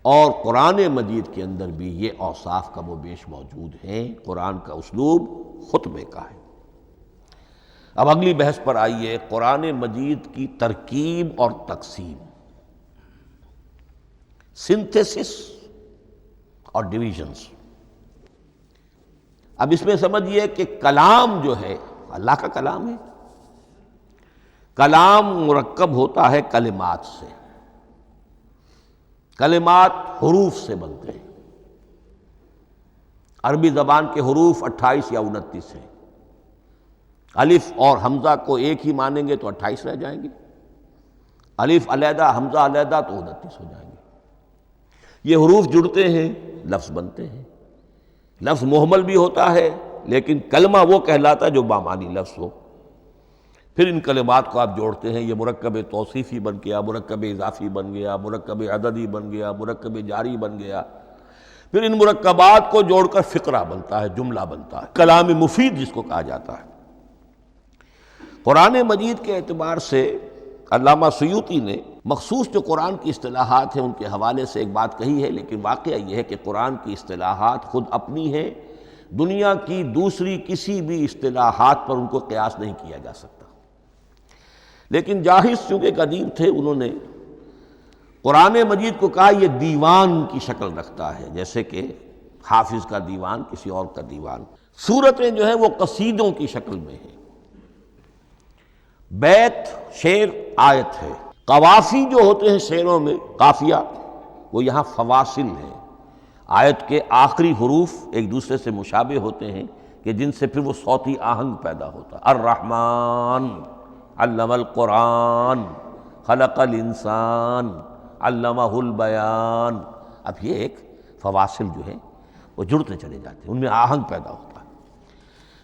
اور قرآن مجید کے اندر بھی یہ اوصاف کم و بیش موجود ہیں. قرآن کا اسلوب خطبے کا ہے. اب اگلی بحث پر آئیے، قرآن مجید کی ترکیب اور تقسیم، سنتھیسس اور ڈویژنز. اب اس میں سمجھیے کہ کلام جو ہے اللہ کا کلام ہے. کلام مرکب ہوتا ہے کلمات سے. کلمات حروف سے بنتے ہیں. عربی زبان کے حروف 28 یا 29 ہیں. الف اور حمزہ کو ایک ہی مانیں گے تو 28 رہ جائیں گے، الف علیحدہ حمزہ علیحدہ تو 29 ہو جائیں گے. یہ حروف جڑتے ہیں، لفظ بنتے ہیں. لفظ محمل بھی ہوتا ہے لیکن کلمہ وہ کہلاتا ہے جو بامانی لفظ ہو. پھر ان کلمات کو آپ جوڑتے ہیں، یہ مرکب توصیفی بن گیا، مرکب اضافی بن گیا، مرکب عددی بن گیا، مرکب جاری بن گیا، پھر ان مرکبات کو جوڑ کر فقرہ بنتا ہے، جملہ بنتا ہے، کلام مفید جس کو کہا جاتا ہے۔ قرآن مجید کے اعتبار سے علامہ سیوطی نے مخصوص جو قرآن کی اصطلاحات ہیں ان کے حوالے سے ایک بات کہی ہے، لیکن واقعہ یہ ہے کہ قرآن کی اصطلاحات خود اپنی ہیں، دنیا کی دوسری کسی بھی اصطلاحات پر ان کو قیاس نہیں کیا جا سکتا۔ لیکن جاہز چونکہ قدیم تھے، انہوں نے قرآن مجید کو کہا یہ دیوان کی شکل رکھتا ہے، جیسے کہ حافظ کا دیوان، کسی اور کا دیوان۔ سورتیں جو ہیں وہ قصیدوں کی شکل میں ہیں، بیت شعر آیت ہے، قوافی جو ہوتے ہیں شعروں میں قافیہ، وہ یہاں فواصل ہیں، آیت کے آخری حروف ایک دوسرے سے مشابہ ہوتے ہیں کہ جن سے پھر وہ صوتی آہنگ پیدا ہوتا ہے۔ الرحمن علم القرآن خلق الانسان علمہ البیان۔ اب یہ ایک فواصل جو ہیں وہ جڑتے چلے جاتے ہیں، ان میں آہنگ پیدا ہوتا ہے۔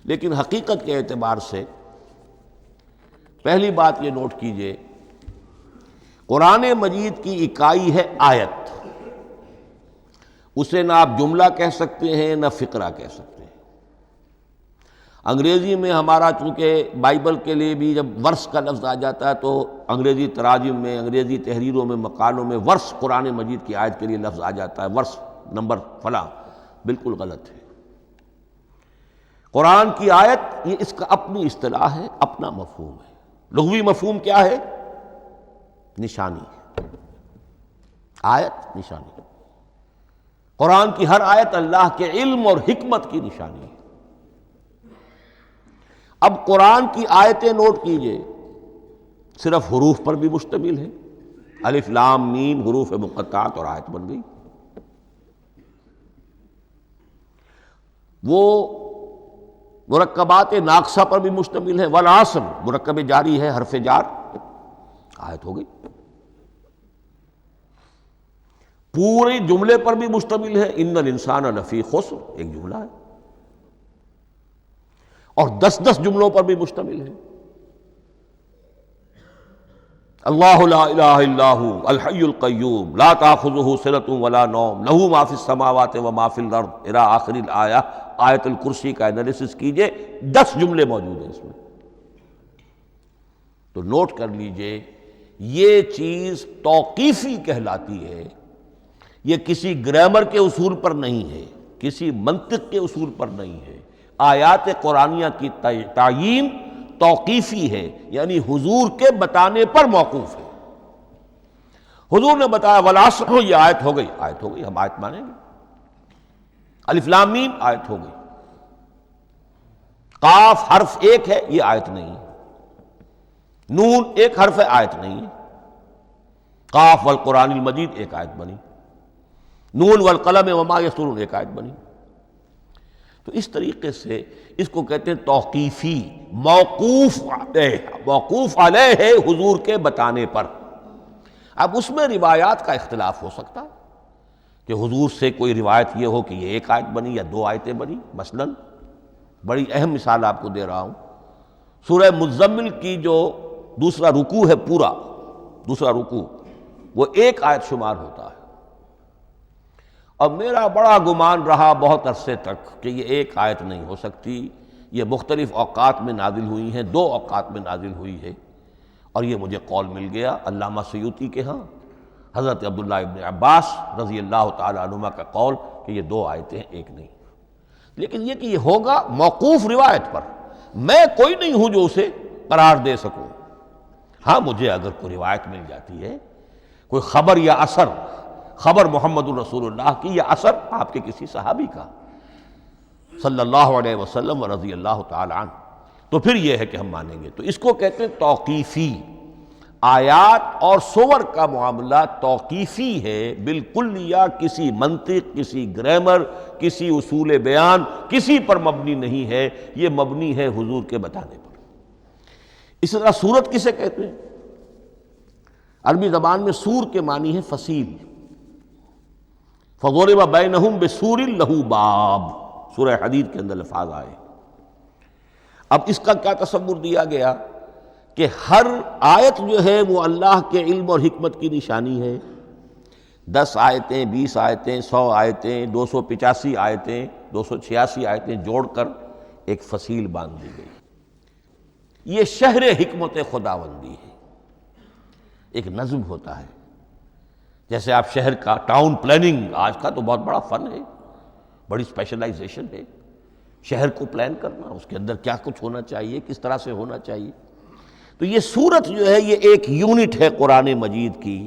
لیکن حقیقت کے اعتبار سے پہلی بات یہ نوٹ کیجئے، قرآن مجید کی اکائی ہے آیت، اسے نہ آپ جملہ کہہ سکتے ہیں نہ فقرہ کہہ سکتے ہیں۔ انگریزی میں ہمارا چونکہ بائبل کے لیے بھی جب ورس کا لفظ آ جاتا ہے تو انگریزی تراجم میں، انگریزی تحریروں میں، مقالوں میں ورس قرآن مجید کی آیت کے لیے لفظ آ جاتا ہے، ورس نمبر فلاں، بالکل غلط ہے۔ قرآن کی آیت یہ اس کا اپنی اصطلاح ہے، اپنا مفہوم ہے۔ لغوی مفہوم کیا ہے؟ نشانی، آیت نشانی۔ قرآن کی ہر آیت اللہ کے علم اور حکمت کی نشانی ہے۔ اب قرآن کی آیتیں نوٹ کیجئے، صرف حروف پر بھی مشتمل ہے، الف لام میم حروف مقطعات اور آیت بن گئی۔ وہ مرکبات ناقصہ پر بھی مشتمل ہے، والعصر مرکب جاری ہے، حرف جار، آیت ہو گئی۔ پورے جملے پر بھی مشتمل ہے، ان الانسان لفی خسر، ایک جملہ ہے، اور 10 جملوں پر بھی مشتمل ہے۔ اللہ لا الہ الا ھو الحی القیوم لا تأخذہ سنۃ ولا نوم لہ ما فی السماوات وما فی الارض الی آخر الآیہ۔ آیت الکرسی کا انالیسس کیجئے، 10 جملے موجود ہیں اس میں۔ تو نوٹ کر لیجئے، یہ چیز توقیفی کہلاتی ہے، یہ کسی گرامر کے اصول پر نہیں ہے، کسی منطق کے اصول پر نہیں ہے۔ آیات قرآنیہ کی تعیین توقیفی ہے، یعنی حضور کے بتانے پر موقوف ہے۔ حضور نے بتایا والعصر، یہ آیت ہو گئی، آیت ہو گئی، ہم آیت مانیں گے۔ الف لام میم آیت ہو گئی۔ قاف حرف ایک ہے، یہ آیت نہیں ہے۔ نون ایک حرف ہے، آیت نہیں ہے۔ قاف والقرآن المجید ایک آیت بنی، نون والقلم وما یسطرون ایک آیت بنی۔ تو اس طریقے سے اس کو کہتے ہیں توقیفی، موقوف علیہ ہے حضور کے بتانے پر۔ اب اس میں روایات کا اختلاف ہو سکتا ہے کہ حضور سے کوئی روایت یہ ہو کہ یہ ایک آیت بنی یا 2 آیتیں بنی۔ مثلا بڑی اہم مثال آپ کو دے رہا ہوں، سورہ مزمل کی جو دوسرا رکوع ہے، پورا دوسرا رکوع، وہ 1 آیت شمار ہوتا ہے۔ اور میرا بڑا گمان رہا بہت عرصے تک کہ یہ 1 آیت نہیں ہو سکتی، یہ مختلف اوقات میں نازل ہوئی ہیں، 2 اوقات میں نازل ہوئی ہے۔ اور یہ مجھے قول مل گیا علامہ سیوطی کے ہاں، حضرت عبداللہ ابن عباس رضی اللہ تعالی عنہما کا قول کہ یہ 2 آیتیں ہیں، 1 نہیں۔ لیکن یہ کہ یہ ہوگا موقوف روایت پر، میں کوئی نہیں ہوں جو اسے قرار دے سکوں۔ ہاں مجھے اگر کوئی روایت مل جاتی ہے، کوئی خبر یا اثر، خبر محمد الرسول اللہ کی یا اثر آپ کے کسی صحابی کا صلی اللہ علیہ وسلم و رضی اللہ تعالی عنہ، تو پھر یہ ہے کہ ہم مانیں گے۔ تو اس کو کہتے ہیں توقیفی۔ آیات اور سور کا معاملہ توقیفی ہے بالکل، یا کسی منطق، کسی گرامر، کسی اصول بیان، کسی پر مبنی نہیں ہے، یہ مبنی ہے حضور کے بتانے پر۔ اسی طرح سورت کسے کہتے ہیں؟ عربی زبان میں سور کے معنی ہے فصیل۔ فَضُرِبَ بَيْنَهُمْ بِسُورٍ لَهُ بَابٌ، سورہ حدید کے اندر الفاظ آئے۔ اب اس کا کیا تصور دیا گیا کہ ہر آیت جو ہے وہ اللہ کے علم اور حکمت کی نشانی ہے۔ 10 آیتیں، 20 آیتیں، 100 آیتیں، 285 آیتیں، 286 آیتیں جوڑ کر ایک فصیل باندھ دی گئی۔ یہ شہر حکمت خداوندی ہے، ایک نظم ہوتا ہے۔ جیسے آپ شہر کا ٹاؤن پلاننگ آج کا تو بہت بڑا فن ہے، بڑی اسپیشلائزیشن ہے، شہر کو پلان کرنا، اس کے اندر کیا کچھ ہونا چاہیے، کس طرح سے ہونا چاہیے۔ تو یہ سورت جو ہے یہ ایک یونٹ ہے قرآن مجید کی،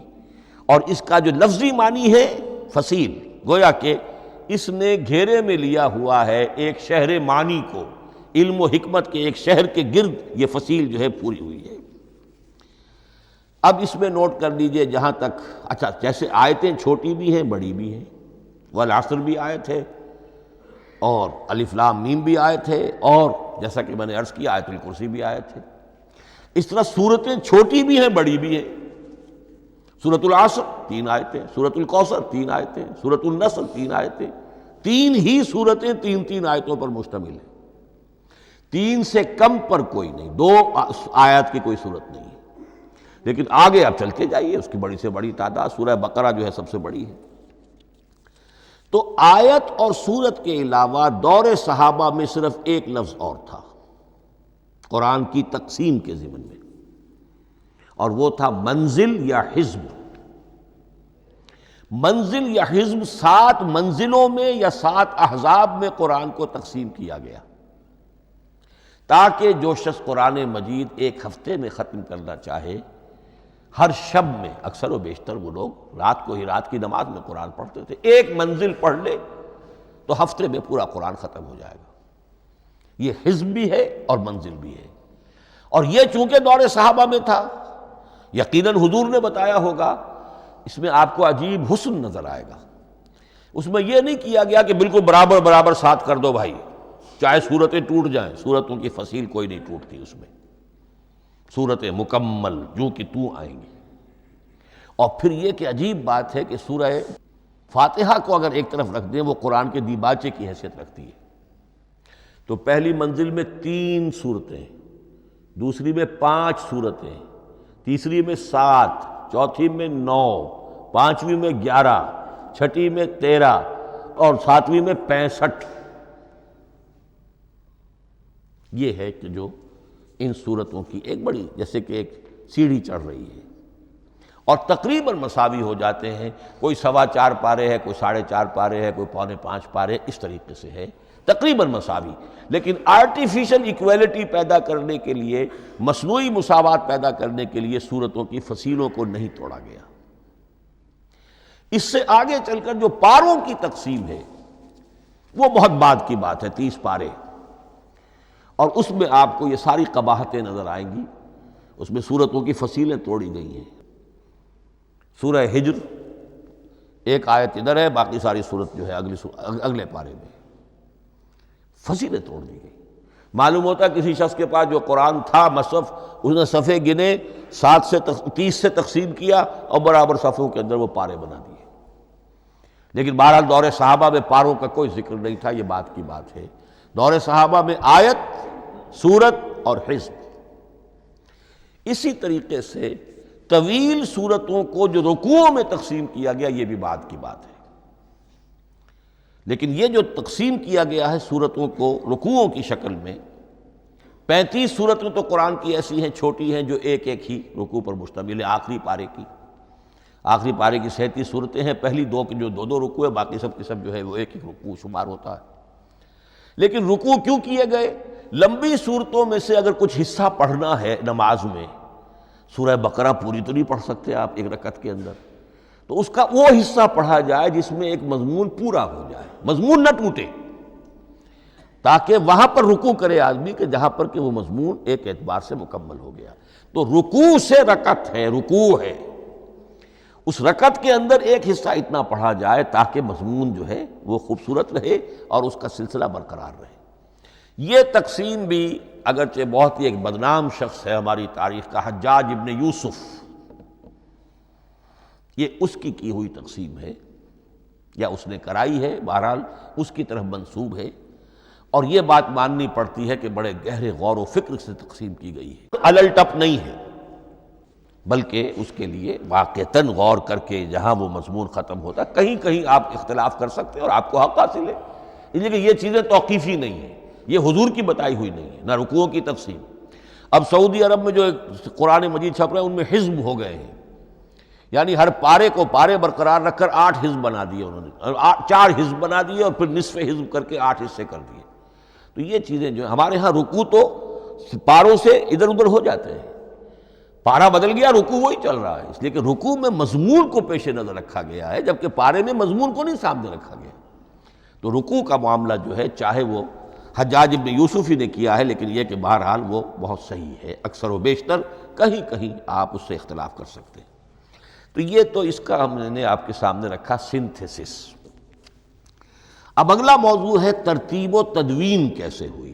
اور اس کا جو لفظی معنی ہے فصیل، گویا کہ اس نے گھیرے میں لیا ہوا ہے ایک شہر معنی کو، علم و حکمت کے ایک شہر کے گرد یہ فصیل جو ہے پوری ہوئی ہے۔ اب اس میں نوٹ کر لیجئے جہاں تک، اچھا جیسے آیتیں چھوٹی بھی ہیں بڑی بھی ہیں، والعصر بھی آیت ہے، اور الف لام میم بھی آیت ہے، اور جیسا کہ میں نے عرض کیا آیت الکرسی بھی آیت ہے۔ اس طرح صورتیں چھوٹی بھی ہیں بڑی بھی ہیں۔ سورۃ العصر 3 آیتیں، سورۃ الکوثر 3 آیتیں، سورۃ النصر 3 آیتیں، 3 ہی صورتیں 3 آیتوں پر مشتمل ہیں۔ 3 سے کم پر کوئی نہیں، 2 آیات کی کوئی صورت نہیں ہے۔ لیکن آگے آپ چلتے جائیے، اس کی بڑی سے بڑی تعداد سورہ بقرہ جو ہے سب سے بڑی ہے۔ تو آیت اور سورت کے علاوہ دور صحابہ میں صرف ایک لفظ اور تھا قرآن کی تقسیم کے ضمن میں، اور وہ تھا منزل یا حزب۔ منزل یا حزب 7 منزلوں میں یا 7 احزاب میں قرآن کو تقسیم کیا گیا، تاکہ جو شخص قرآن مجید ایک ہفتے میں ختم کرنا چاہے، ہر شب میں، اکثر و بیشتر وہ لوگ رات کو ہی رات کی نماز میں قرآن پڑھتے تھے، ایک منزل پڑھ لے تو ہفتے میں پورا قرآن ختم ہو جائے گا۔ یہ حزب بھی ہے اور منزل بھی ہے، اور یہ چونکہ دور صحابہ میں تھا، یقیناً حضور نے بتایا ہوگا، اس میں آپ کو عجیب حسن نظر آئے گا۔ اس میں یہ نہیں کیا گیا کہ بالکل برابر برابر ساتھ کر دو بھائی، چاہے صورتیں ٹوٹ جائیں، صورتوں کی فصیل کوئی نہیں ٹوٹتی، اس میں صورتیں مکمل جو کہ تو آئیں گی۔ اور پھر یہ کہ عجیب بات ہے کہ سورہ فاتحہ کو اگر ایک طرف رکھ دیں، وہ قرآن کے دیباچے کی حیثیت رکھتی ہے، تو پہلی منزل میں 3 صورتیں، دوسری میں 5 صورتیں، تیسری میں 7، چوتھی میں 9، پانچویں میں 11، چھٹی میں 13، اور 7ویں میں 65۔ یہ ہے کہ جو ان صورتوں کی ایک بڑی، جیسے کہ ایک سیڑھی چڑھ رہی ہے، اور تقریباً مساوی ہو جاتے ہیں، کوئی 4.25 پارے ہے، کوئی 4.5 پارے ہے، کوئی 4.25 پارے، اس طریقے سے ہے، تقریباً مساوی۔ لیکن آرٹیفیشل ایکویلٹی پیدا کرنے کے لیے، مصنوعی مساوات پیدا کرنے کے لیے صورتوں کی فصیلوں کو نہیں توڑا گیا۔ اس سے آگے چل کر جو پاروں کی تقسیم ہے وہ بہت بعد کی بات ہے، 30 پارے، اور اس میں آپ کو یہ ساری قباحتیں نظر آئیں گی۔ اس میں صورتوں کی فصیلیں توڑی گئی ہیں۔ سورہ ہجر ایک آیت ادھر ہے، باقی ساری صورت جو ہے اگلے پارے میں، فصیلیں توڑ دی گئی۔ معلوم ہوتا ہے کسی شخص کے پاس جو قرآن تھا مصحف، اس نے صفحے گنے، 7 سے 30 سے تقسیم کیا، اور برابر صفحوں کے اندر وہ پارے بنا دیے۔ لیکن بہرحال دور صحابہ میں پاروں کا کوئی ذکر نہیں تھا، یہ بات کی بات ہے۔ دور صحابہ میں آیت، سورت اور حزب۔ اسی طریقے سے طویل سورتوں کو جو رکوعوں میں تقسیم کیا گیا، یہ بھی بات کی بات ہے۔ لیکن یہ جو تقسیم کیا گیا ہے سورتوں کو رکوعوں کی شکل میں، 35 صورتیں تو قرآن کی ایسی ہیں چھوٹی ہیں جو ایک ایک ہی رکوع پر مشتمل ہے۔ آخری پارے کی 37 صورتیں ہیں، پہلی 2 کی جو 2 رکوع ہے، باقی سب کی سب جو ہے وہ ایک ایک رکوع شمار ہوتا ہے۔ لیکن رکوع کیوں کیے گئے؟ لمبی صورتوں میں سے اگر کچھ حصہ پڑھنا ہے نماز میں، سورہ بقرہ پوری تو نہیں پڑھ سکتے آپ ایک رکعت کے اندر، تو اس کا وہ حصہ پڑھا جائے جس میں ایک مضمون پورا ہو جائے، مضمون نہ ٹوٹے، تاکہ وہاں پر رکوع کرے آدمی کہ جہاں پر کہ وہ مضمون ایک اعتبار سے مکمل ہو گیا۔ تو رکوع سے رکعت ہے، رکوع ہے، اس رکعت کے اندر ایک حصہ اتنا پڑھا جائے تاکہ مضمون جو ہے وہ خوبصورت رہے اور اس کا سلسلہ برقرار رہے۔ یہ تقسیم بھی اگرچہ بہت ہی ایک بدنام شخص ہے ہماری تاریخ کا، حجاج ابن یوسف، یہ اس کی ہوئی تقسیم ہے، یا اس نے کرائی ہے، بہرحال اس کی طرف منسوب ہے۔ اور یہ بات ماننی پڑتی ہے کہ بڑے گہرے غور و فکر سے تقسیم کی گئی ہے، الل ٹپ نہیں ہے، بلکہ اس کے لیے واقعتاً غور کر کے جہاں وہ مضمون ختم ہوتا ہے، کہیں کہیں آپ اختلاف کر سکتے ہیں اور آپ کو حق حاصل ہے، اس لیے کہ یہ چیزیں توقیفی نہیں ہیں، یہ حضور کی بتائی ہوئی نہیں ہے، نہ رکوعوں کی تقسیم۔ اب سعودی عرب میں جو قرآن مجید چھپ رہے ہیں ان میں حزب ہو گئے ہیں، یعنی ہر پارے کو پارے برقرار رکھ کر 8 حزب بنا دیے انہوں نے، 4 حزب بنا دیے اور پھر نصف حزب کر کے 8 حصے کر دیے۔ تو یہ چیزیں جو ہمارے ہاں رکوع تو پاروں سے ادھر ادھر ہو جاتے ہیں، پارا بدل گیا رکوع وہی چل رہا ہے، اس لیے کہ رکوع میں مضمون کو پیش نظر رکھا گیا ہے، جبکہ پارے میں مضمون کو نہیں سامنے رکھا گیا۔ تو رکوع کا معاملہ جو ہے چاہے وہ حجاج ابن یوسف ہی نے کیا ہے، لیکن یہ کہ بہرحال وہ بہت صحیح ہے، اکثر و بیشتر، کہیں کہیں آپ اس سے اختلاف کر سکتے ہیں۔ تو یہ تو اس کا ہم نے آپ کے سامنے رکھا سنتھیسس۔ اب اگلا موضوع ہے ترتیب و تدوین کیسے ہوئی۔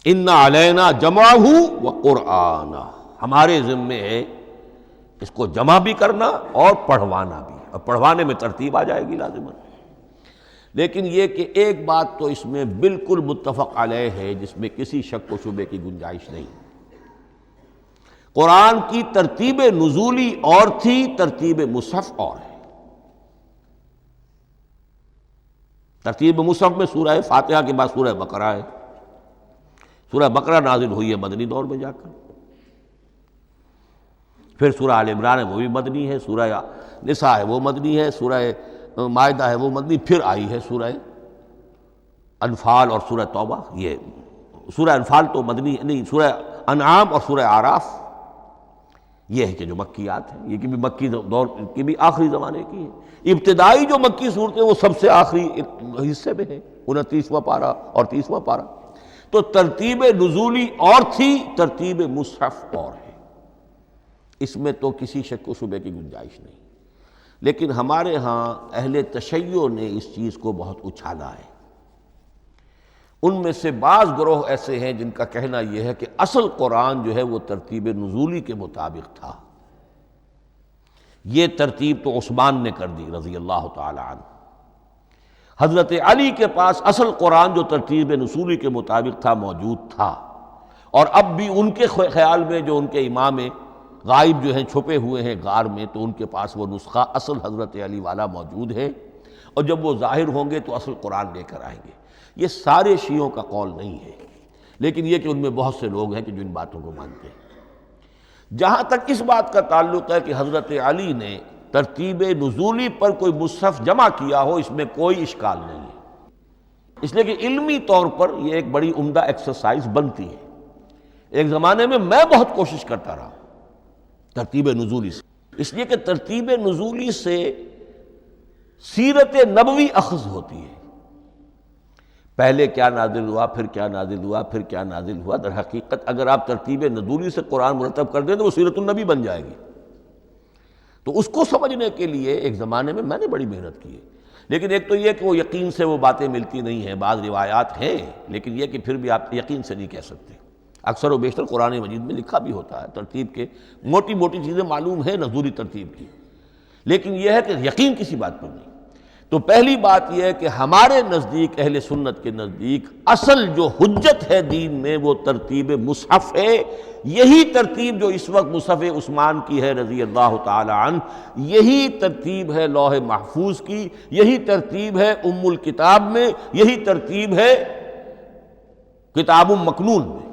ان علینا جمعہ و قرآنہ، ہمارے ذمے ہے اس کو جمع بھی کرنا اور پڑھوانا بھی، اور پڑھوانے میں ترتیب آ جائے گی لازماً۔ لیکن یہ کہ ایک بات تو اس میں بالکل متفق علیہ ہے، جس میں کسی شک و شبے کی گنجائش نہیں، قرآن کی ترتیب نزولی اور تھی، ترتیب مصحف اور ہے۔ ترتیب مصحف میں سورہ فاتحہ کے بعد سورہ بقرہ ہے، سورہ بقرہ نازل ہوئی ہے مدنی دور میں جا کر، پھر سورہ آل عمران ہے وہ بھی مدنی ہے، سورہ نساء ہے وہ مدنی ہے، سورہ مائدہ ہے وہ مدنی، پھر آئی ہے سورہ انفال اور سورہ توبہ۔ یہ سورہ انفال تو مدنی نہیں، سورہ انعام اور سورہ اعراف یہ ہے کہ جو مکیات ہیں، یہ کہ بھی مکی دور کی بھی آخری زمانے کی ہے۔ ابتدائی جو مکی صورتیں وہ سب سے آخری حصے میں ہیں، 29واں پارہ اور 30واں پارہ۔ تو ترتیب نزولی اور تھی، ترتیب مصحف اور ہے، اس میں تو کسی شک و شبے کی گنجائش نہیں۔ لیکن ہمارے ہاں اہل تشیع نے اس چیز کو بہت اچھالا ہے۔ ان میں سے بعض گروہ ایسے ہیں جن کا کہنا یہ ہے کہ اصل قرآن جو ہے وہ ترتیب نزولی کے مطابق تھا، یہ ترتیب تو عثمان نے کر دی رضی اللہ تعالی عنہ۔ حضرت علی کے پاس اصل قرآن جو ترتیب نزولی کے مطابق تھا موجود تھا، اور اب بھی ان کے خیال میں جو ان کے امام غائب جو ہیں چھپے ہوئے ہیں غار میں، تو ان کے پاس وہ نسخہ اصل حضرت علی والا موجود ہے، اور جب وہ ظاہر ہوں گے تو اصل قرآن لے کر آئیں گے۔ یہ سارے شیعوں کا قول نہیں ہے، لیکن یہ کہ ان میں بہت سے لوگ ہیں کہ جو ان باتوں کو مانتے ہیں۔ جہاں تک اس بات کا تعلق ہے کہ حضرت علی نے ترتیب نزولی پر کوئی مصحف جمع کیا ہو، اس میں کوئی اشکال نہیں ہے، اس لیے کہ علمی طور پر یہ ایک بڑی عمدہ ایکسرسائز بنتی ہے۔ ایک زمانے میں میں بہت کوشش کرتا رہا ترتیب نزولی سے، اس لیے کہ ترتیب نزولی سے سیرت نبوی اخذ ہوتی ہے، پہلے کیا نازل ہوا، پھر کیا نازل ہوا، پھر کیا نازل ہوا۔ در حقیقت اگر آپ ترتیب نزولی سے قرآن مرتب کر دیں تو وہ سیرت النبی بن جائے گی۔ تو اس کو سمجھنے کے لیے ایک زمانے میں نے بڑی محنت کی ہے، لیکن ایک تو یہ کہ وہ یقین سے وہ باتیں ملتی نہیں ہیں، بعض روایات ہیں لیکن یہ کہ پھر بھی آپ یقین سے نہیں کہہ سکتے۔ اکثر و بیشتر قرآن مجید میں لکھا بھی ہوتا ہے، ترتیب کے موٹی موٹی چیزیں معلوم ہیں نزولی ترتیب کی، لیکن یہ ہے کہ یقین کسی بات پر نہیں۔ تو پہلی بات یہ ہے کہ ہمارے نزدیک، اہل سنت کے نزدیک، اصل جو حجت ہے دین میں وہ ترتیب مصحف ہے۔ یہی ترتیب جو اس وقت مصحف عثمان کی ہے رضی اللہ تعالی عنہ، یہی ترتیب ہے لوح محفوظ کی، یہی ترتیب ہے ام الکتاب میں، یہی ترتیب ہے کتاب مکنون میں۔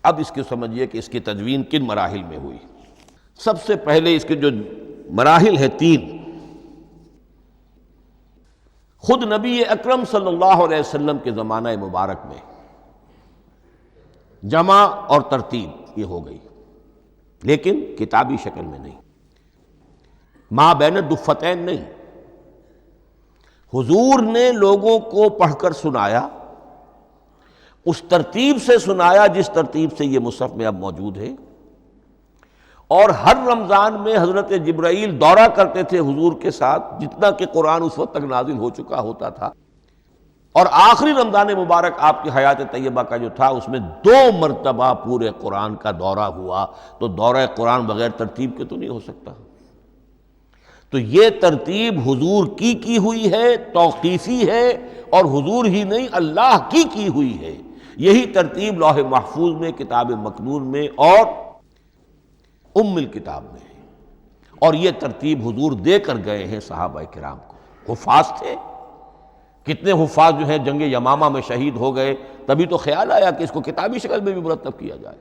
اب اس کو سمجھیے کہ اس کی تدوین کن مراحل میں ہوئی۔ سب سے پہلے اس کے جو مراحل ہیں 3، خود نبی اکرم صلی اللہ علیہ وسلم کے زمانہ مبارک میں جمع اور ترتیب یہ ہو گئی، لیکن کتابی شکل میں نہیں، ما بین الدفتین نہیں۔ حضور نے لوگوں کو پڑھ کر سنایا، اس ترتیب سے سنایا جس ترتیب سے یہ مصحف میں اب موجود ہے، اور ہر رمضان میں حضرت جبرائیل دورہ کرتے تھے حضور کے ساتھ، جتنا کہ قرآن اس وقت تک نازل ہو چکا ہوتا تھا، اور آخری رمضان مبارک آپ کی حیات طیبہ کا جو تھا اس میں 2 مرتبہ پورے قرآن کا دورہ ہوا۔ تو دورہ قرآن بغیر ترتیب کے تو نہیں ہو سکتا۔ تو یہ ترتیب حضور کی ہوئی ہے، توقیفی ہے، اور حضور ہی نہیں اللہ کی ہوئی ہے۔ یہی ترتیب لوح محفوظ میں، کتاب مکنون میں اور ام الکتاب میں ہے، اور یہ ترتیب حضور دے کر گئے ہیں صحابہ کرام کو۔ حفاظ تھے، کتنے حفاظ جو ہیں جنگ یمامہ میں شہید ہو گئے، تبھی تو خیال آیا کہ اس کو کتابی شکل میں بھی مرتب کیا جائے۔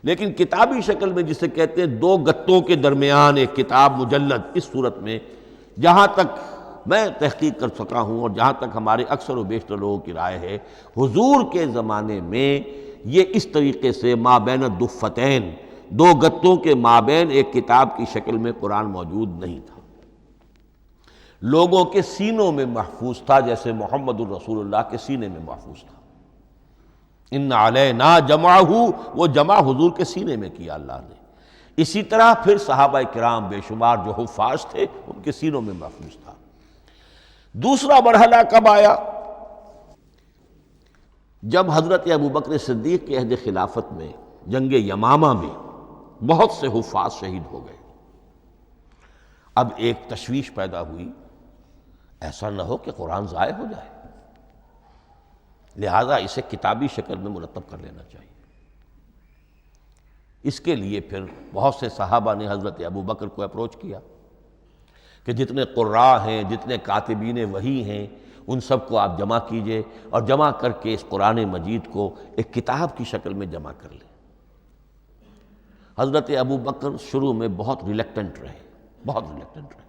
لیکن کتابی شکل میں جسے کہتے ہیں دو گتوں کے درمیان ایک کتاب مجلد، اس صورت میں جہاں تک میں تحقیق کر سکا ہوں اور جہاں تک ہمارے اکثر و بیشتر لوگوں کی رائے ہے، حضور کے زمانے میں یہ اس طریقے سے مابین الدفتین، دو گتوں کے مابین ایک کتاب کی شکل میں قرآن موجود نہیں تھا۔ لوگوں کے سینوں میں محفوظ تھا، جیسے محمد الرسول اللہ کے سینے میں محفوظ تھا۔ ان علینا جمعہ، وہ جمع حضور کے سینے میں کیا اللہ نے۔ اسی طرح پھر صحابہ کرام بے شمار جو حفاظ تھے ان کے سینوں میں محفوظ تھا۔ دوسرا مرحلہ کب آیا؟ جب حضرت ابوبکر صدیق کے عہد خلافت میں جنگ یمامہ میں بہت سے حفاظ شہید ہو گئے۔ اب ایک تشویش پیدا ہوئی، ایسا نہ ہو کہ قرآن ضائع ہو جائے، لہذا اسے کتابی شکل میں مرتب کر لینا چاہیے۔ اس کے لیے پھر بہت سے صحابہ نے حضرت ابوبکر کو اپروچ کیا کہ جتنے قراء ہیں، جتنے کاتبین وحی ہیں، ان سب کو آپ جمع کیجئے اور جمع کر کے اس قرآن مجید کو ایک کتاب کی شکل میں جمع کر لیں۔ حضرت ابوبکر شروع میں بہت ریلیکٹنٹ رہے، بہت ریلیکٹنٹ رہے۔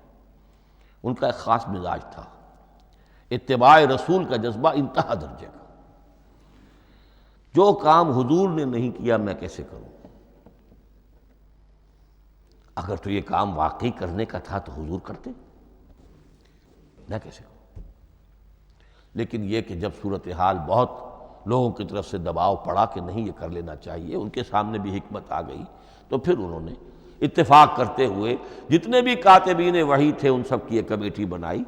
ان کا ایک خاص مزاج تھا، اتباع رسول کا جذبہ انتہا درجے کا۔ جو کام حضور نے نہیں کیا میں کیسے کروں؟ اگر تو یہ کام واقعی کرنے کا تھا تو حضور کرتے، میں کیسے کروں؟ لیکن یہ کہ جب صورتحال بہت لوگوں کی طرف سے دباؤ پڑا کہ نہیں یہ کر لینا چاہیے، ان کے سامنے بھی حکمت آ گئی، تو پھر انہوں نے اتفاق کرتے ہوئے جتنے بھی کاتبین وحی تھے ان سب کی ایک کمیٹی بنائی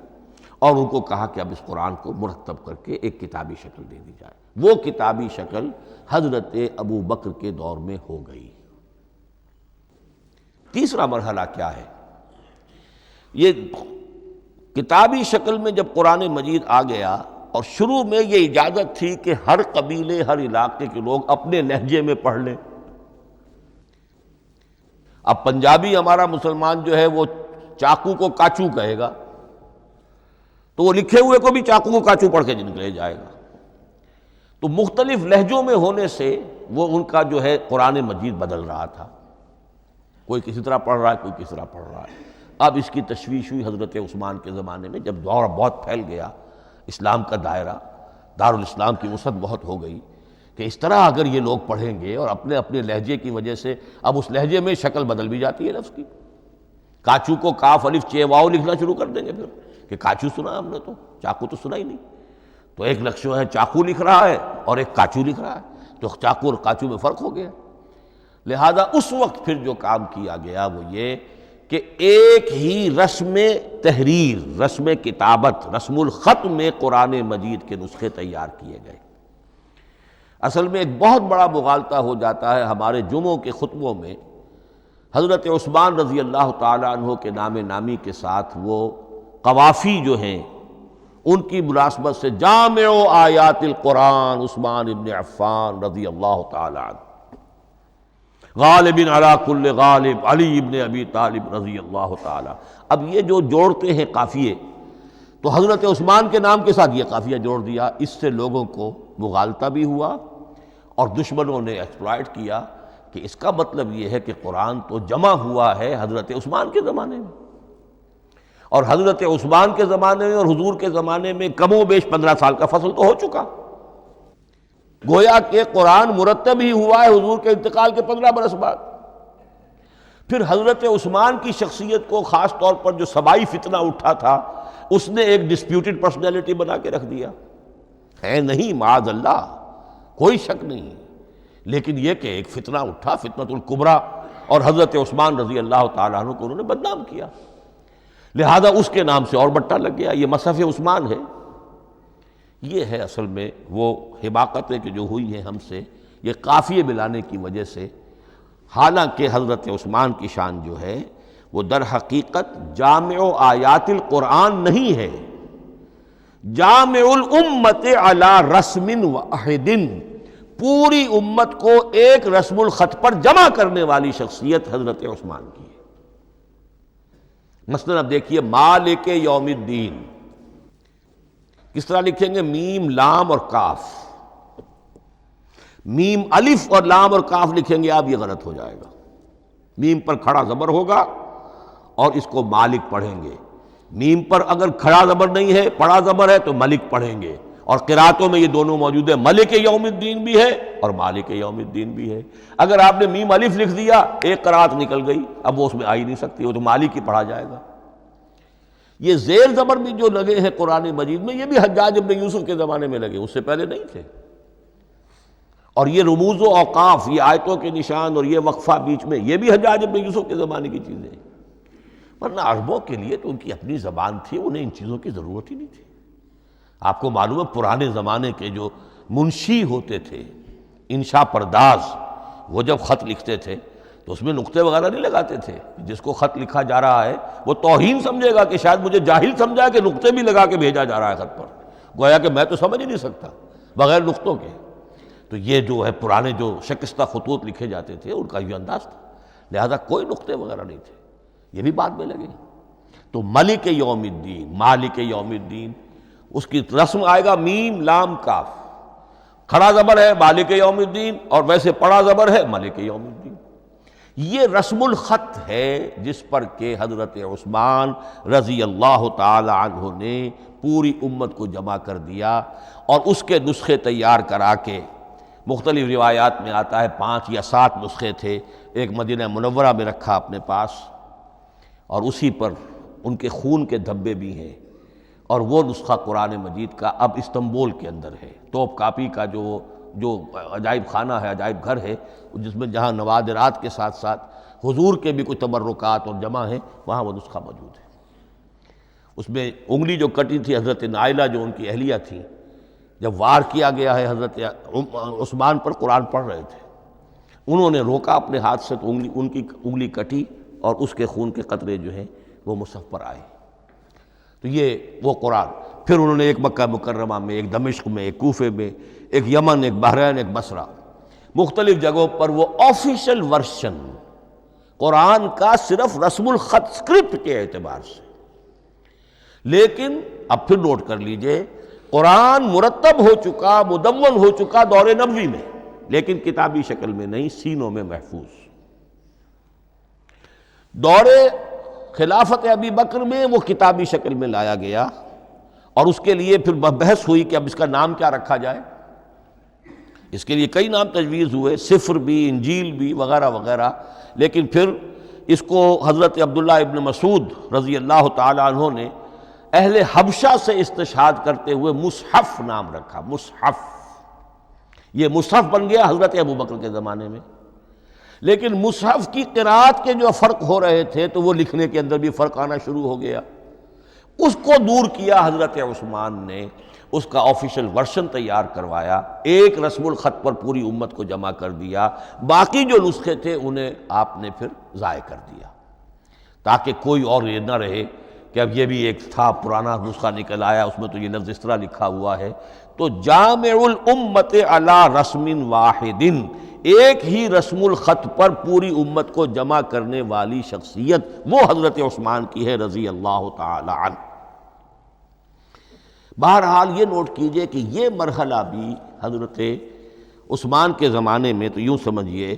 اور ان کو کہا کہ اب اس قرآن کو مرتب کر کے ایک کتابی شکل دے دی جائے۔ وہ کتابی شکل حضرت ابوبکر کے دور میں ہو گئی۔ تیسرا مرحلہ کیا ہے؟ یہ کتابی شکل میں جب قرآن مجید آ گیا اور شروع میں یہ اجازت تھی کہ ہر قبیلے، ہر علاقے کے لوگ اپنے لہجے میں پڑھ لیں۔ اب پنجابی ہمارا مسلمان جو ہے وہ چاقو کو کاچو کہے گا تو وہ لکھے ہوئے کو بھی چاقو کو کاچو پڑھ کے نکلے جائے گا۔ تو مختلف لہجوں میں ہونے سے وہ ان کا جو ہے قرآن مجید بدل رہا تھا، کوئی کسی طرح پڑھ رہا ہے، کوئی کسی طرح پڑھ رہا ہے۔ اب اس کی تشویش ہوئی حضرت عثمان کے زمانے میں، جب دور بہت پھیل گیا، اسلام کا دائرہ، دارالاسلام کی وسعت بہت ہو گئی کہ اس طرح اگر یہ لوگ پڑھیں گے اور اپنے اپنے لہجے کی وجہ سے اب اس لہجے میں شکل بدل بھی جاتی ہے لفظ کی۔ کاچو کو کاف الف چے واو لکھنا شروع کر دیں گے پھر کہ کاچو سنا ہم نے، تو چاقو تو سنا ہی نہیں۔ تو ایک لفظ جو ہے چاقو لکھ رہا ہے اور ایک کاچو لکھ رہا ہے، تو چاقو اور کاچو میں فرق ہو گیا۔ لہذا اس وقت پھر جو کام کیا گیا وہ یہ کہ ایک ہی رسم تحریر، رسم کتابت، رسم الخط میں قرآن مجید کے نسخے تیار کیے گئے۔ اصل میں ایک بہت بڑا مغالطہ ہو جاتا ہے ہمارے جمعوں کے خطبوں میں، حضرت عثمان رضی اللہ تعالیٰ عنہ کے نام نامی کے ساتھ وہ قوافی جو ہیں ان کی مناسبت سے جامع آیات القرآن عثمان ابن عفان رضی اللہ تعالیٰ عنہ، غالب علی کل غالب علی ابن ابی طالب رضی اللہ تعالیٰ۔ اب یہ جو جوڑتے ہیں قافیے، تو حضرت عثمان کے نام کے ساتھ یہ قافیہ جوڑ دیا، اس سے لوگوں کو مغالطہ بھی ہوا اور دشمنوں نے ایکسپلائٹ کیا کہ اس کا مطلب یہ ہے کہ قرآن تو جمع ہوا ہے حضرت عثمان کے زمانے میں، اور حضرت عثمان کے زمانے میں اور حضور کے زمانے میں کم و بیش 15 سال کا فصل تو ہو چکا، گویا کہ قرآن مرتب ہی ہوا ہے حضور کے انتقال کے 15 برس بعد۔ پھر حضرت عثمان کی شخصیت کو خاص طور پر جو سبائی فتنہ اٹھا تھا اس نے ایک ڈسپیوٹڈ پرسنالٹی بنا کے رکھ دیا ہے، نہیں معاذ اللہ کوئی شک نہیں، لیکن یہ کہ ایک فتنہ اٹھا، فتنۃ الکبریٰ، اور حضرت عثمان رضی اللہ تعالیٰ عنہ کو انہوں نے بدنام کیا، لہذا اس کے نام سے اور بٹا لگ گیا، یہ مصحف عثمان ہے۔ یہ ہے اصل میں وہ حماقتیں کہ جو ہوئی ہیں ہم سے، یہ قافیے ملانے کی وجہ سے، حالانکہ حضرت عثمان کی شان جو ہے وہ در حقیقت جامع آیات القرآن نہیں ہے، جامع الامت علی رسم واحد، پوری امت کو ایک رسم الخط پر جمع کرنے والی شخصیت حضرت عثمان کی ہے۔ مثلا اب دیکھیے مالک یوم الدین کس طرح لکھیں گے؟ میم لام اور کاف، میم الف اور لام اور کاف لکھیں گے آپ، یہ غلط ہو جائے گا۔ میم پر کھڑا زبر ہوگا اور اس کو مالک پڑھیں گے، میم پر اگر کھڑا زبر نہیں ہے پڑھا زبر ہے تو ملک پڑھیں گے، اور قراتوں میں یہ دونوں موجود ہے، ملک یوم الدین بھی ہے اور مالک یوم الدین بھی ہے۔ اگر آپ نے میم الف لکھ دیا ایک قرات نکل گئی، اب وہ اس میں آ ہی نہیں سکتی، وہ تو مالک ہی پڑھا جائے گا۔ یہ زیر زبر بھی جو لگے ہیں قرآن مجید میں، یہ بھی حجاج ابن یوسف کے زمانے میں لگے، اس سے پہلے نہیں تھے۔ اور یہ رموز و اوقاف، یہ آیتوں کے نشان اور یہ وقفہ بیچ میں، یہ بھی حجاج ابن یوسف کے زمانے کی چیزیں ہیں۔ ورنہ عربوں کے لیے تو ان کی اپنی زبان تھی، انہیں ان چیزوں کی ضرورت ہی نہیں تھی۔ آپ کو معلوم ہے پرانے زمانے کے جو منشی ہوتے تھے، انشاء پرداز، وہ جب خط لکھتے تھے تو اس میں نقطے وغیرہ نہیں لگاتے تھے۔ جس کو خط لکھا جا رہا ہے وہ توہین سمجھے گا کہ شاید مجھے جاہل سمجھا کہ نقطے بھی لگا کے بھیجا جا رہا ہے خط پر، گویا کہ میں تو سمجھ ہی نہیں سکتا بغیر نقطوں کے۔ تو یہ جو ہے پرانے جو شکستہ خطوط لکھے جاتے تھے ان کا یہ انداز تھا، لہذا کوئی نقطے وغیرہ نہیں تھے، یہ بھی بعد میں لگے۔ تو ملک یوم الدین، مالک یوم الدین، اس کی رسم آئے گا میم لام کاف، کھڑا زبر ہے مالک یوم الدین اور ویسے پڑا زبر ہے ملک یوم الدین۔ یہ رسم الخط ہے جس پر کہ حضرت عثمان رضی اللہ تعالی عنہ نے پوری امت کو جمع کر دیا، اور اس کے نسخے تیار کرا کے، مختلف روایات میں آتا ہے 5 یا 7 نسخے تھے، ایک مدینہ منورہ میں رکھا اپنے پاس، اور اسی پر ان کے خون کے دھبے بھی ہیں، اور وہ نسخہ قرآن مجید کا اب استنبول کے اندر ہے، توپ کاپی کا جو عجائب خانہ ہے، عجائب گھر ہے، جس میں جہاں نوادرات کے ساتھ ساتھ حضور کے بھی کچھ تبرکات اور جمع ہیں، وہاں وہ نسخہ موجود ہے۔ اس میں انگلی جو کٹی تھی حضرت نائلہ جو ان کی اہلیہ تھیں، جب وار کیا گیا ہے حضرت عثمان پر، قرآن پڑھ رہے تھے، انہوں نے روکا اپنے ہاتھ سے تو ان کی انگلی کٹی اور اس کے خون کے قطرے جو ہیں وہ مصحف پر آئے۔ تو یہ وہ قرآن، پھر انہوں نے ایک مکہ مکرمہ میں، ایک دمشق میں، ایک کوفے میں، ایک یمن، ایک بحرین، ایک بصرہ، مختلف جگہوں پر وہ آفیشل ورشن قرآن کا صرف رسم الخط اسکرپٹ کے اعتبار سے۔ لیکن اب پھر نوٹ کر لیجئے، قرآن مرتب ہو چکا، مدون ہو چکا دور نبوی میں، لیکن کتابی شکل میں نہیں، سینوں میں محفوظ۔ دور خلافت ابی بکر میں وہ کتابی شکل میں لایا گیا، اور اس کے لیے پھر بحث ہوئی کہ اب اس کا نام کیا رکھا جائے۔ اس کے لیے کئی نام تجویز ہوئے، سفر بھی، انجیل بھی، وغیرہ وغیرہ، لیکن پھر اس کو حضرت عبداللہ ابن مسعود رضی اللہ تعالی عنہ نے اہل حبشہ سے استشہاد کرتے ہوئے مصحف نام رکھا، مصحف۔ یہ مصحف بن گیا حضرت ابو بکر کے زمانے میں، لیکن مصحف کی قرأت کے جو فرق ہو رہے تھے تو وہ لکھنے کے اندر بھی فرق آنا شروع ہو گیا۔ اس کو دور کیا حضرت عثمان نے، اس کا آفیشل ورشن تیار کروایا، ایک رسم الخط پر پوری امت کو جمع کر دیا، باقی جو نسخے تھے انہیں آپ نے پھر ضائع کر دیا، تاکہ کوئی اور یہ نہ رہے کہ اب یہ بھی ایک تھا پرانا نسخہ نکل آیا، اس میں تو یہ لفظ اس طرح لکھا ہوا ہے۔ تو جامع الامت علی رسم واحد، ایک ہی رسم الخط پر پوری امت کو جمع کرنے والی شخصیت وہ حضرت عثمان کی ہے رضی اللہ تعالی عنہ۔ بہرحال یہ نوٹ کیجئے کہ یہ مرحلہ بھی حضرت عثمان کے زمانے میں، تو یوں سمجھیے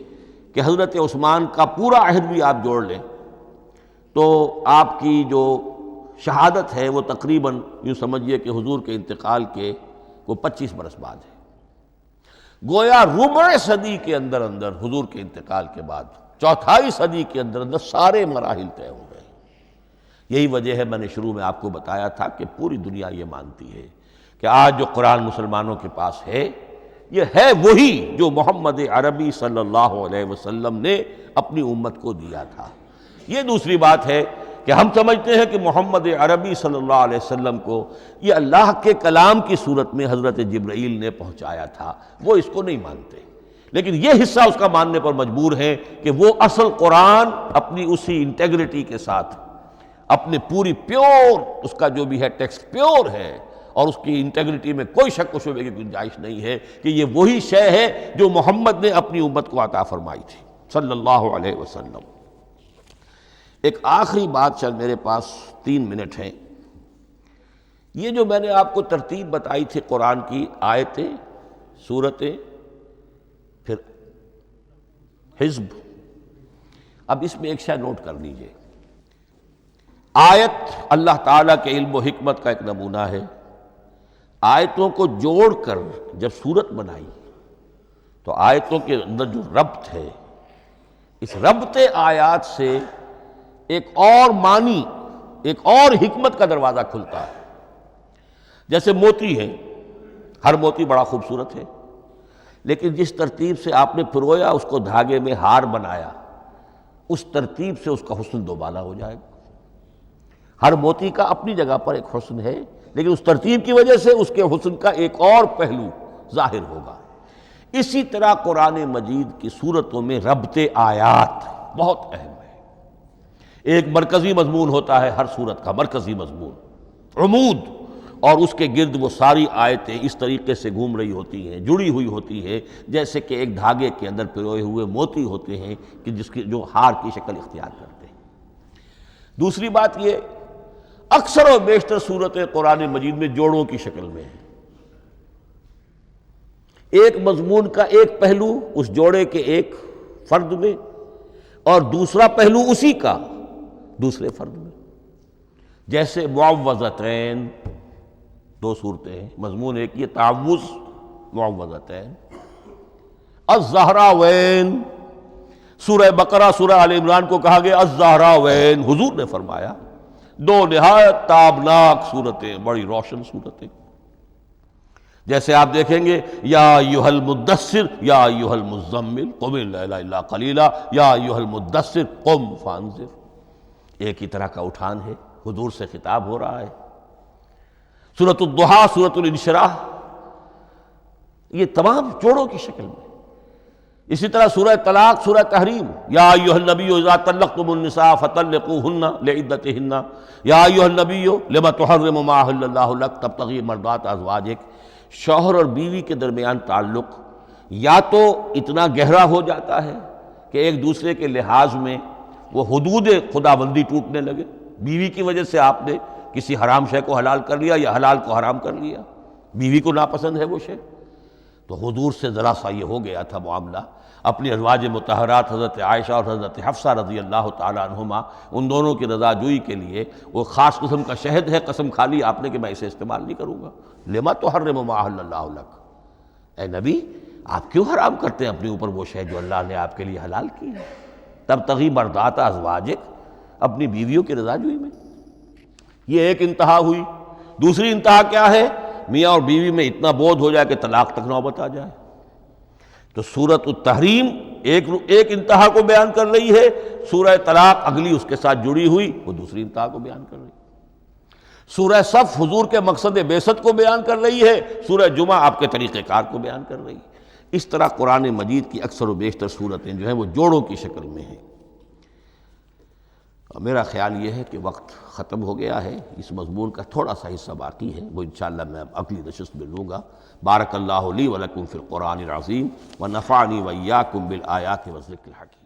کہ حضرت عثمان کا پورا عہد بھی آپ جوڑ لیں تو آپ کی جو شہادت ہے وہ تقریباً یوں سمجھیے کہ حضور کے انتقال کے وہ 25 برس بعد ہے، گویا ربع صدی کے اندر اندر حضور کے انتقال کے بعد، چوتھائی صدی کے اندر اندر سارے مراحل طے ہو گئے۔ یہی وجہ ہے میں نے شروع میں آپ کو بتایا تھا کہ پوری دنیا یہ مانتی ہے کہ آج جو قرآن مسلمانوں کے پاس ہے یہ ہے وہی جو محمد عربی صلی اللہ علیہ وسلم نے اپنی امت کو دیا تھا۔ یہ دوسری بات ہے کہ ہم سمجھتے ہیں کہ محمد عربی صلی اللہ علیہ وسلم کو یہ اللہ کے کلام کی صورت میں حضرت جبرائیل نے پہنچایا تھا، وہ اس کو نہیں مانتے، لیکن یہ حصہ اس کا ماننے پر مجبور ہیں کہ وہ اصل قرآن اپنی اسی انٹیگریٹی کے ساتھ، اپنے پوری پیور، اس کا جو بھی ہے ٹیکسٹ پیور ہے اور اس کی انٹیگریٹی میں کوئی شک و شبہ کی گنجائش نہیں ہے کہ یہ وہی شے ہے جو محمد نے اپنی امت کو عطا فرمائی تھی صلی اللہ علیہ وسلم۔ ایک آخری بات، چل میرے پاس 3 منٹ ہیں، یہ جو میں نے آپ کو ترتیب بتائی تھی قرآن کی، آیتیں، سورتیں، پھر حزب، اب اس میں ایک شے نوٹ کر لیجئے۔ آیت اللہ تعالیٰ کے علم و حکمت کا ایک نمونہ ہے۔ آیتوں کو جوڑ کر جب سورت بنائی تو آیتوں کے اندر جو ربط ہے، اس ربط آیات سے ایک اور معنی، ایک اور حکمت کا دروازہ کھلتا ہے۔ جیسے موتی ہے، ہر موتی بڑا خوبصورت ہے، لیکن جس ترتیب سے آپ نے پرویا، اس کو دھاگے میں ہار بنایا، اس ترتیب سے اس کا حسن دوبالا ہو جائے گا۔ ہر موتی کا اپنی جگہ پر ایک حسن ہے، لیکن اس ترتیب کی وجہ سے اس کے حسن کا ایک اور پہلو ظاہر ہوگا۔ اسی طرح قرآن مجید کی صورتوں میں ربط آیات بہت اہم ہے۔ ایک مرکزی مضمون ہوتا ہے ہر صورت کا، مرکزی مضمون، عمود، اور اس کے گرد وہ ساری آیتیں اس طریقے سے گھوم رہی ہوتی ہیں، جڑی ہوئی ہوتی ہے، جیسے کہ ایک دھاگے کے اندر پروئے ہوئے موتی ہوتے ہیں کہ جس کی جو ہار کی شکل اختیار کرتے ہیں۔ دوسری بات یہ، اکثر و بیشتر صورتیں قرآن مجید میں جوڑوں کی شکل میں ہیں۔ ایک مضمون کا ایک پہلو اس جوڑے کے ایک فرد میں، اور دوسرا پہلو اسی کا دوسرے فرد میں۔ جیسے معوذتین، 2 صورتیں ہیں، مضمون ایک یہ تعوذ، معوذتین۔ الزہراوین، سورہ بقرہ، سورہ آل عمران کو کہا گیا الزہراوین، حضور نے فرمایا 2 نہایت تابناک صورتیں، بڑی روشن صورتیں۔ جیسے آپ دیکھیں گے یا ایھا المدثر یا ایھا المزمل قم اللیل الا قلیلا یا ایھا المدثر قم فانذر، ایک ہی طرح کا اٹھان ہے، حضور سے خطاب ہو رہا ہے۔ سورۃ الضحیٰ، سورۃ الانشراح، یہ تمام جوڑوں کی شکل میں۔ اسی طرح سورہ طلاق، سورہ تحریم، یا ایھا النبی اذا طلقتم النساء فطلقوہن لعدتہن یا ایھا النبی لم تحرم ما احل اللہ لک تبتغی مرضات ازواجک۔ شوہر اور بیوی کے درمیان تعلق یا تو اتنا گہرا ہو جاتا ہے کہ ایک دوسرے کے لحاظ میں وہ حدود خدابندی ٹوٹنے لگے، بیوی کی وجہ سے آپ نے کسی حرام شے کو حلال کر لیا یا حلال کو حرام کر لیا، بیوی کو ناپسند ہے وہ شے، تو حضور سے ذرا سا یہ ہو گیا تھا معاملہ۔ اپنی ازواج مطہرات حضرت عائشہ اور حضرت حفصہ رضی اللہ تعالیٰ عنہما، ان دونوں کی رضا جوئی کے لیے وہ خاص قسم کا شہد ہے، قسم کھا لی آپ نے کہ میں اسے استعمال نہیں کروں گا۔ لما تحرم ما احل اللہ لک، اے نبی آپ کیوں حرام کرتے ہیں اپنے اوپر وہ شے جو اللہ نے آپ کے لیے حلال کی ہے؟ تبتغی مرضات ازواجک، اپنی بیویوں کی رضا جوئی میں۔ یہ ایک انتہا ہوئی۔ دوسری انتہا کیا ہے؟ میاں اور بیوی میں اتنا بودھ ہو جائے کہ طلاق تک نوبت آ جائے، تو سورۃ التحریم ایک انتہا کو بیان کر رہی ہے، سورہ طلاق اگلی اس کے ساتھ جڑی ہوئی وہ دوسری انتہا کو بیان کر رہی ہے۔ سورہ صف حضور کے مقصد بعثت کو بیان کر رہی ہے، سورہ جمعہ آپ کے طریقہ کار کو بیان کر رہی ہے۔ اس طرح قرآن مجید کی اکثر و بیشتر صورتیں جو ہیں وہ جوڑوں کی شکل میں ہیں۔ میرا خیال یہ ہے کہ وقت ختم ہو گیا ہے، اس مضمون کا تھوڑا سا حصہ باقی ہے، وہ انشاءاللہ میں اگلی نشست میں لوں گا۔ بارک اللہ لی ولکم فی القرآن العظیم ونفعنی وإیاکم بالآیات والذکر الحکیم۔